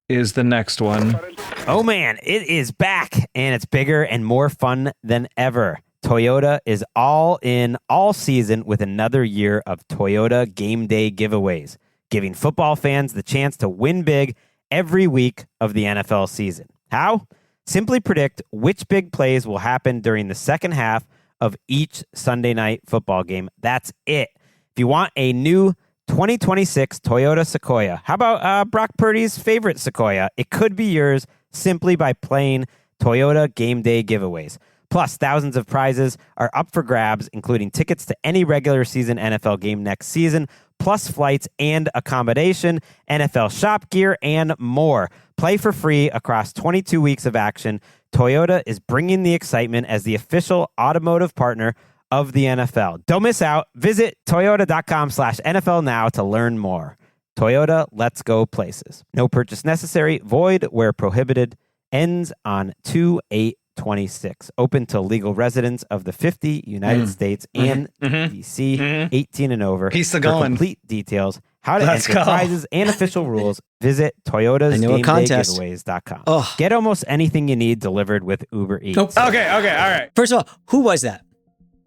is the next one. Oh man, it is back, and it's bigger and more fun than ever. Toyota is all in all season with another year of Toyota Game Day giveaways, giving football fans the chance to win big every week of the NFL season. How? Simply predict which big plays will happen during the second half of each Sunday night football game. That's it. If you want a new 2026 Toyota Sequoia, how about Brock Purdy's favorite Sequoia? It could be yours simply by playing Toyota Game Day giveaways. Plus, thousands of prizes are up for grabs, including tickets to any regular season NFL game next season, plus flights and accommodation, NFL shop gear, and more. Play for free across 22 weeks of action. Toyota is bringing the excitement as the official automotive partner of the NFL. Don't miss out. Visit toyota.com/NFL now to learn more. Toyota, let's go places. No purchase necessary. Void where prohibited. Ends on 2/8/26. Open to legal residents of the 50 United States and D.C. 18 and over. Piece of For going. complete details, how to enter prizes and official rules, visit Toyota's GameDayGiveaways.com. Oh. Get almost anything you need delivered with Uber Eats. Okay, all right. First of all, who was that?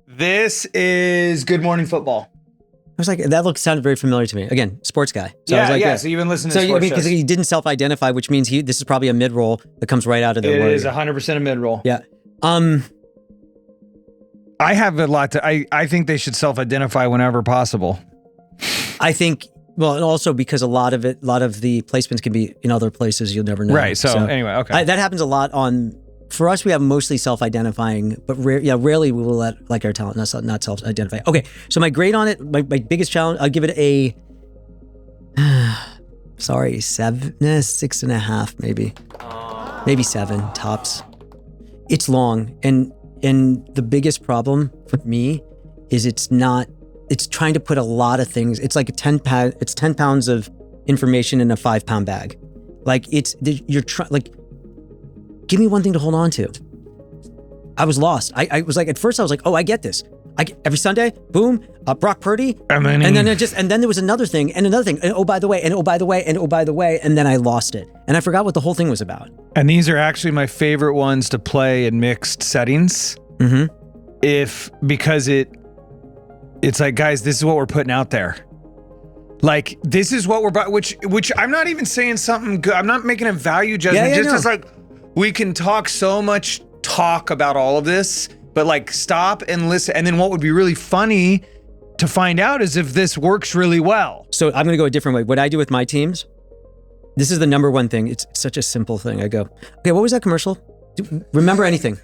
This is Good Morning Football. I was like, that sounded very familiar to me. Again, sports guy. So I was like, So you've been listening to sports because shows. he didn't self-identify, which means this is probably a mid-roll that comes right out of the It word. is 100% a mid-roll. Yeah. I have a lot to. I think they should self-identify whenever possible. I think. Well, and also because a lot of the placements can be in other places you'll never know. Right. So anyway, okay. That happens a lot on. For us, we have mostly self-identifying, but rarely we will let our talent not self-identify. Okay, so my grade on it, my biggest challenge, I'll give it a. 6.5 maybe. Maybe 7 tops. It's long, and the biggest problem for me is it's trying to put a lot of things. It's like 10 pounds of information in a 5-pound bag. Like give me one thing to hold on to. I was lost. I was like, at first I was like, oh, I get this. Every Sunday, boom, Brock Purdy, and then there was another thing, and another thing, and oh by the way, and oh by the way, and oh by the way, and then I lost it, and I forgot what the whole thing was about. And these are actually my favorite ones to play in mixed settings. Because it's like, guys, this is what we're putting out there. Like, this is what we're which I'm not even saying something good. I'm not making a value judgment. It's like, we can talk so much talk about all of this, but like, stop and listen. And then what would be really funny to find out is if this works really well. So I'm going to go a different way. What I do with my teams, this is the number one thing. It's such a simple thing. I go, okay, what was that commercial? remember anything?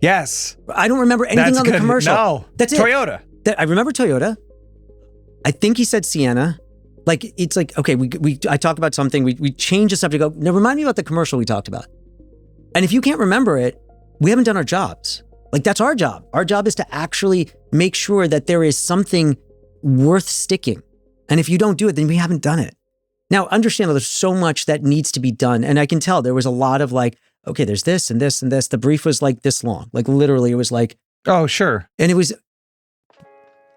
Yes. I don't remember anything on the commercial. No. That's it. Toyota. I remember Toyota. I think he said Sienna. Like, it's like, okay, I talk about something, we change the subject, go, now remind me about the commercial we talked about. And if you can't remember it, we haven't done our jobs. Like, that's our job. Our job is to actually make sure that there is something worth sticking. And if you don't do it, then we haven't done it. Now, understand there's so much that needs to be done. And I can tell there was a lot of like, okay, there's this and this and this. The brief was like this long. Like, literally, it was like, oh, sure. And it was,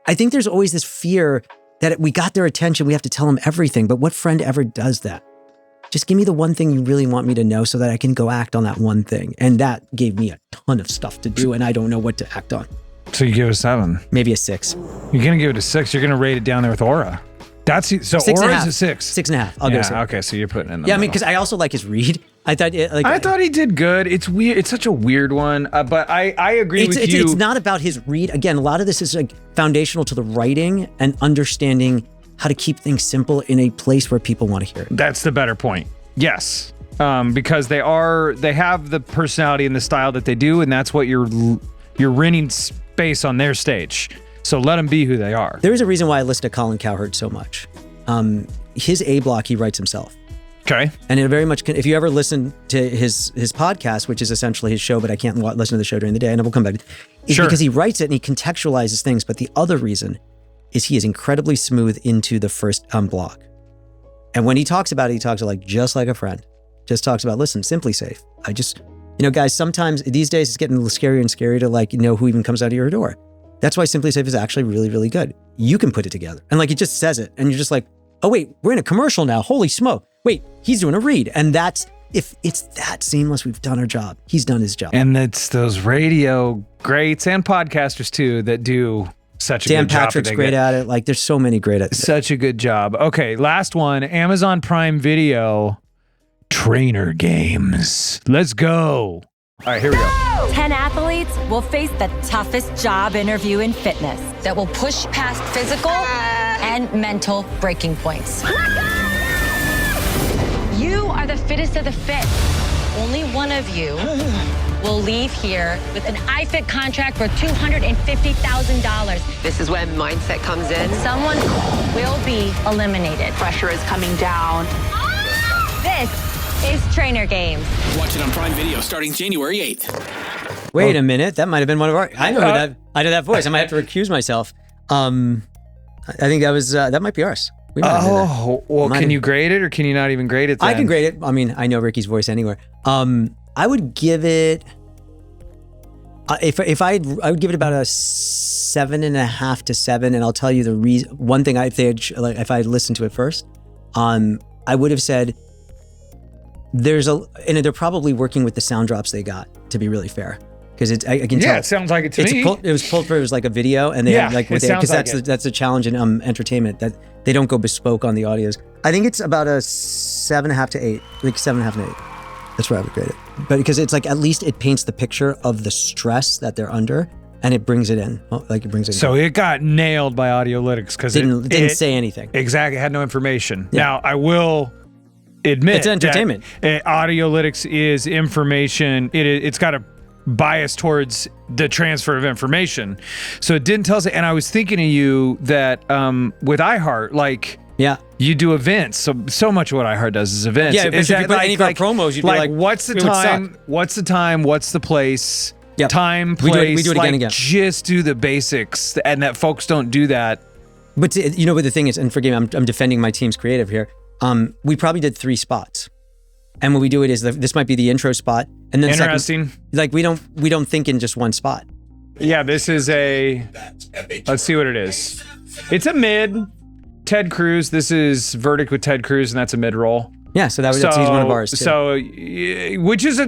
I think there's always this fear that we got their attention, we have to tell them everything. But what friend ever does that? Just give me the one thing you really want me to know so that I can go act on that one thing. And that gave me a ton of stuff to do, and I don't know what to act on. So you give it a 7. Maybe a 6. You're going to give it a 6. You're going to rate it down there with Aura. That's so 6.5. Aura's a 6. 6.5. I'll go 6. Okay, so you're putting in the I mean, because I also like his read. I thought he did good. It's weird. It's such a weird one, but I agree with you. It's not about his read. Again, a lot of this is like foundational to the writing and understanding how to keep things simple in a place where people want to hear it. That's the better point. Yes, because they have the personality and the style that they do, and that's what you're renting space on their stage. So let them be who they are. There is a reason why I listen to Colin Cowherd so much. His A block he writes himself. Okay. And it very much, if you ever listen to his podcast, which is essentially his show, but I can't listen to the show during the day, and we'll come back. It's because he writes it and he contextualizes things. But the other reason is he is incredibly smooth into the first block. And when he talks about it, he talks like just like a friend. Just talks about, listen, Simply Safe. Guys, sometimes these days it's getting a little scarier and scarier to like know who even comes out of your door. That's why Simply Safe is actually really, really good. You can put it together. And like he just says it and you're just like, oh wait, we're in a commercial now. Holy smoke. Wait, he's doing a read. And if it's that seamless, we've done our job. He's done his job. And it's those radio greats and podcasters too that do such a good job. Dan Patrick's great at it. Like there's so many great at it. Such a good job. Okay, last one. Amazon Prime Video Trainer Games. Let's go. All right, here we go. 10 athletes will face the toughest job interview in fitness that will push past physical and mental breaking points. You are the fittest of the fit. Only one of you will leave here with an iFit contract for $250,000. This is when mindset comes in. Someone will be eliminated. Pressure is coming down. This is Trainer Games. Watch it on Prime Video starting January 8th. Wait a minute. That might have been one of our... I know that voice. I might have to recuse myself. I think that was... that might be ours. Can you grade it or can you not even grade it then? I can grade it. I mean, I know Ricky's voice anywhere. I would give it... I would give it about a 7.5 to 7, and I'll tell you the reason. One thing, if I had listened to it first, I would have said they're probably working with the sound drops they got, to be really fair, because I can tell. Yeah, it sounds like it to me. It was pulled for, it was like a video, and they had because that's the challenge in entertainment, that they don't go bespoke on the audios. I think it's about a 7.5 to 8, like 7.5 to 8. That's where I would grade it. But because it's like, at least it paints the picture of the stress that they're under, and it brings it in. So it got nailed by Audiolytics because it didn't say anything. Exactly. It had no information. Yeah. Now, I will admit it's entertainment. Audiolytics is information. It's got a bias towards the transfer of information. So it didn't tell us. And I was thinking of you that with iHeart, like, yeah, you do events. So much of what iHeart does is events. Yeah, if you put any of our promos, you'd be like, what's the time? What's the time? What's the place? Yep. Time, place. We do it again and again. Just do the basics, and that folks don't do that. But but the thing is, and forgive me, I'm defending my team's creative here. We probably did 3 spots, and what we do it is this might be the intro spot, and then interesting. Like we don't think in just one spot. Yeah, this is let's see what it is. It's a mid. Ted Cruz. This is Verdict with Ted Cruz, and that's a mid roll. Yeah, so he's one of ours too. So, which is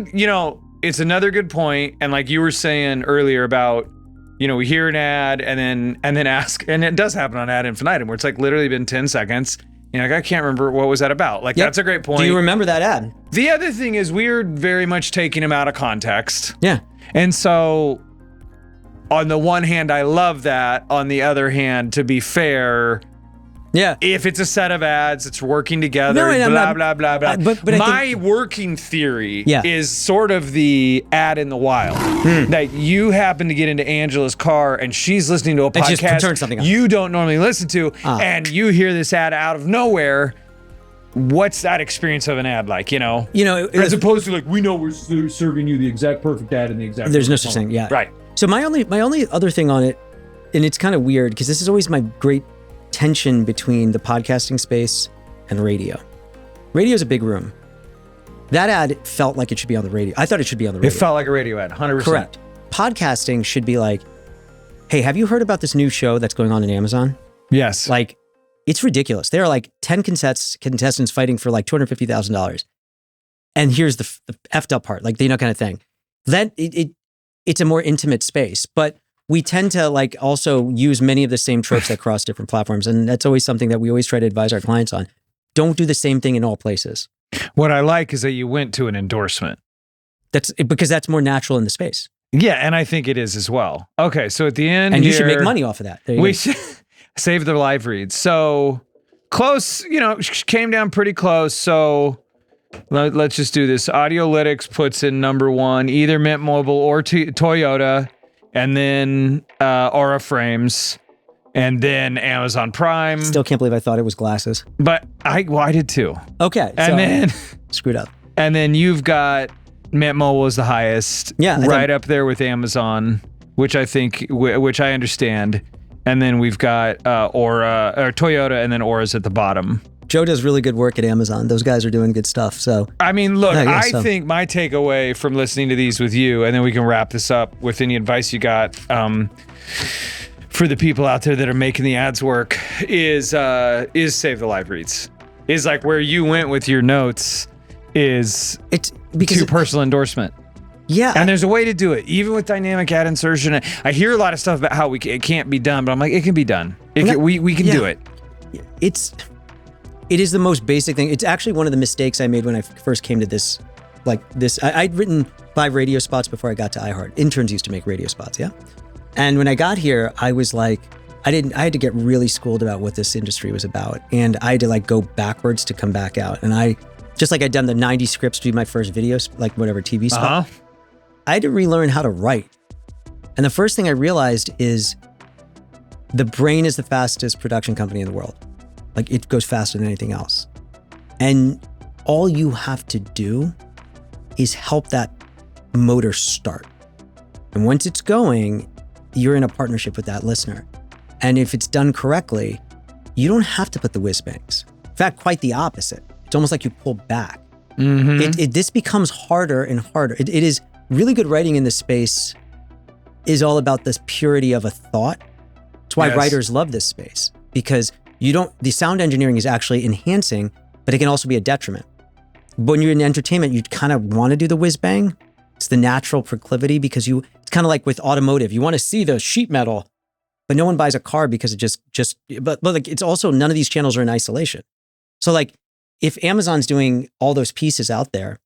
it's another good point. And like you were saying earlier about, we hear an ad and then ask, and it does happen on Ad Infinitum, where it's like literally been 10 seconds. I can't remember what was that about. Like, That's a great point. Do you remember that ad? The other thing is we're very much taking him out of context. Yeah. And so on the one hand, I love that. On the other hand, to be fair, Yeah. If it's a set of ads, it's working together, No, blah, blah, blah, blah. But my working theory is sort of the ad in the wild. That you happen to get into Angela's car and she's listening to a And just turn podcast something on. you don't normally listen to, and you hear this ad out of nowhere. What's that experience of an ad like, as opposed to like, we know we're serving you the exact perfect ad in the exact There's no perfect such moment. thing, yeah. Right. So my only other thing on it, and it's kind of weird because this is always my great tension between the podcasting space and radio. Radio is a big room. That ad felt like it should be on the radio. I thought it should be on the radio. It felt like a radio ad, 100%. Correct. Podcasting should be like, hey, have you heard about this new show that's going on in Amazon? Yes. Like, it's ridiculous. There are like 10 contestants fighting for like $250,000. And here's the effed up part, like, kind of thing. That it's a more intimate space, but we tend to like also use many of the same tropes that cross different platforms. And that's always something that we always try to advise our clients on. Don't do the same thing in all places. What I like is that you went to an endorsement. That's because that's more natural in the space. Yeah, and I think it is as well. Okay, so at the end, and you should make money off of that. We should save the live reads. So close, came down pretty close. So let's just do this. Audiolytics puts in number one, either Mint Mobile or Toyota, and then Aura Frames, and then Amazon Prime. Still can't believe I thought it was glasses. But I did too. Okay. And then screwed up. And then you've got Mint Mobile is the highest. Yeah. Right up there with Amazon, which I think, which I understand. And then we've got Aura or Toyota, and then Aura's at the bottom. Joe does really good work at Amazon. Those guys are doing good stuff. So I mean, look, I think my takeaway from listening to these with you, and then we can wrap this up with any advice you got for the people out there that are making the ads work, is save the live reads. Is like where you went with your notes. It's because to personal endorsement. Yeah. And there's a way to do it, even with dynamic ad insertion. I hear a lot of stuff about how it can't be done, but I'm like, it can be done. We can do it. It is the most basic thing. It's actually one of the mistakes I made when I first came to this. I'd written 5 radio spots before I got to iHeart. Interns used to make radio spots, yeah? And when I got here, I was like, I had to get really schooled about what this industry was about. And I had to go backwards to come back out. And I'd done the 90 scripts to be my first video, TV spot. I had to relearn how to write. And the first thing I realized is the brain is the fastest production company in the world. It goes faster than anything else. And all you have to do is help that motor start. And once it's going, you're in a partnership with that listener. And if it's done correctly, you don't have to put the whiz bangs. In fact, quite the opposite. It's almost like you pull back. Mm-hmm. This becomes harder and harder. It is really good writing in this space is all about this purity of a thought. That's why writers love this space, because the sound engineering is actually enhancing, but it can also be a detriment. When you're in entertainment, you kind of want to do the whiz bang. It's the natural proclivity because it's kind of like with automotive. You want to see the sheet metal, but no one buys a car because it but it's also none of these channels are in isolation. So if Amazon's doing all those pieces out there,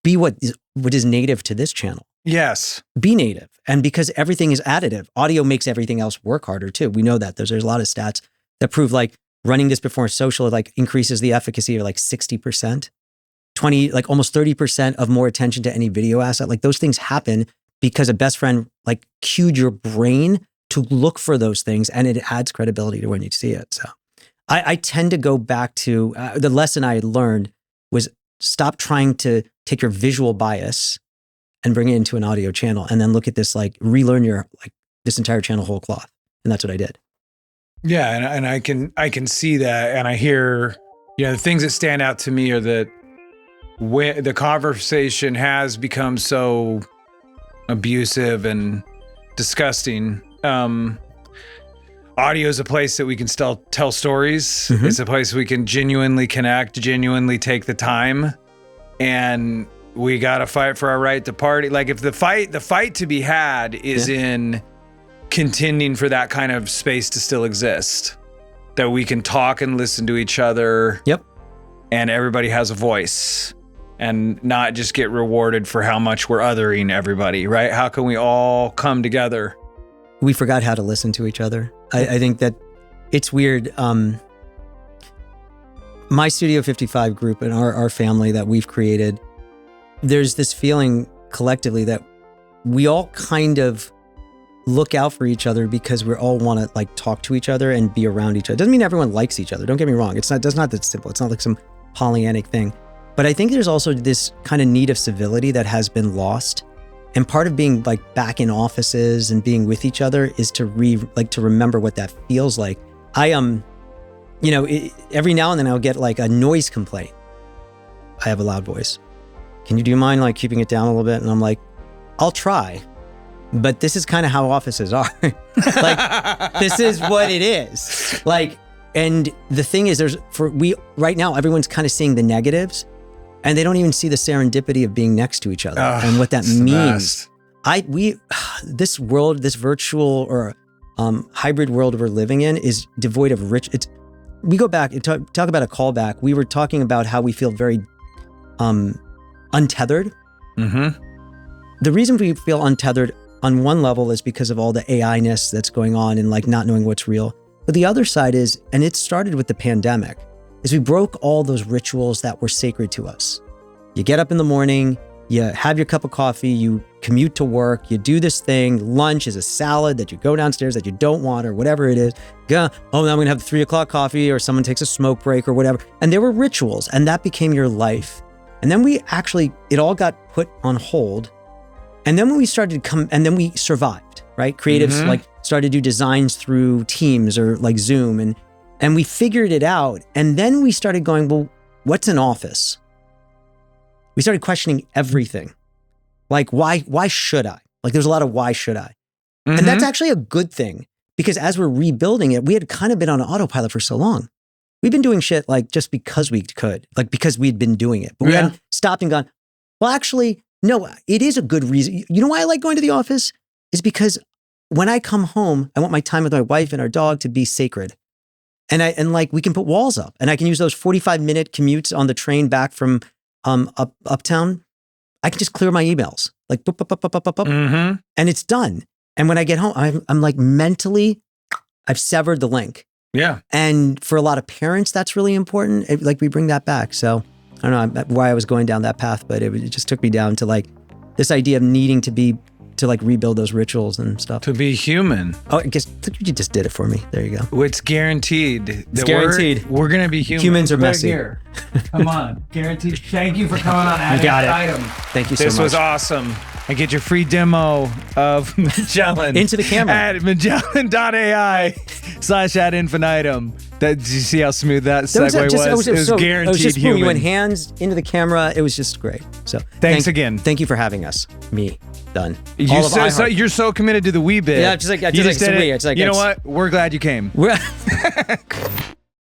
be what is native to this channel. Yes. Be native. And because everything is additive, audio makes everything else work harder too. We know that. There's a lot of stats that prove running this before social increases the efficacy of 60%, 20, almost 30% of more attention to any video asset. Those things happen because a best friend cued your brain to look for those things, and it adds credibility to when you see it. So I tend to go back to the lesson I had learned was stop trying to take your visual bias and bring it into an audio channel, and then look at this, relearn your this entire channel whole cloth. And that's what I did. Yeah, and I can see that, and I hear, the things that stand out to me are that when the conversation has become so abusive and disgusting. Audio is a place that we can still tell stories. Mm-hmm. It's a place we can genuinely connect, genuinely take the time, and we got to fight for our right to party. If the fight to be had is in contending for that kind of space to still exist, that we can talk and listen to each other. Yep. And everybody has a voice, and not just get rewarded for how much we're othering everybody, right? How can we all come together? We forgot how to listen to each other. I think that It's weird. My Studio 55 group and our family that we've created, there's this feeling collectively that we all kind of look out for each other because we all want to like talk to each other and be around each other. Doesn't mean everyone likes each other. Don't get me wrong. It's not that simple. It's not like some Pollyannic thing. But I think there's also this kind of need of civility that has been lost. And part of being like back in offices and being with each other is to remember what that feels like. Every now and then I'll get like a noise complaint. I have a loud voice. Do you mind like keeping it down a little bit? And I'm like, I'll try. But this is kind of how offices are. Like, this is what it is. Like, and the thing is, right now, everyone's kind of seeing the negatives and they don't even see the serendipity of being next to each other and what that means. This world, this virtual or hybrid world we're living in is devoid of we go back and talk about a callback. We were talking about how we feel very untethered. Mm-hmm. The reason we feel untethered on one level is because of all the AI-ness that's going on and like not knowing what's real. But the other side is, and it started with the pandemic, is we broke all those rituals that were sacred to us. You get up in the morning, you have your cup of coffee, you commute to work, you do this thing, lunch is a salad that you go downstairs that you don't want or whatever it is. Now I'm gonna have the 3 o'clock coffee or someone takes a smoke break or whatever. And there were rituals and that became your life. And then it all got put on hold. And then when we started and then we survived, right? Creatives like started to do designs through Teams or like Zoom and we figured it out. And then we started going, well, what's an office? We started questioning everything. Like, why should I? Like, there's a lot of why should I? Mm-hmm. And that's actually a good thing because as we're rebuilding it, we had kind of been on autopilot for so long. We've been doing shit like just because we could, like because we'd been doing it. But we hadn't stopped and gone, well, actually, no, it is a good reason. You know why I like going to the office? Is because when I come home, I want my time with my wife and our dog to be sacred. And like we can put walls up and I can use those 45-minute commutes on the train back from uptown. I can just clear my emails, like boop, boop, boop, boop, boop, boop, and it's done. And when I get home, I'm like mentally, I've severed the link. Yeah. And for a lot of parents, that's really important. Like we bring that back. So I don't know why I was going down that path, but it just took me down to like this idea of needing to like rebuild those rituals and stuff. To be human. Oh, I guess you just did it for me. There you go. It's guaranteed. It's guaranteed. We're going to be human. Humans are messy. Here. Come on. Guaranteed. Thank you for coming on Ad You got it. Infinitum. Thank you so much. This was awesome. And get your free demo of Magellan. Into the camera. At Magellan.ai/Ad Infinitum. Did you see how smooth that segue was? It was guaranteed it was just human. You went hands into the camera. It was just great. So thanks again. Thank you for having us. Me. Done. You're so committed to the wee bit. Yeah, just like we. It's like you know what? We're glad you came.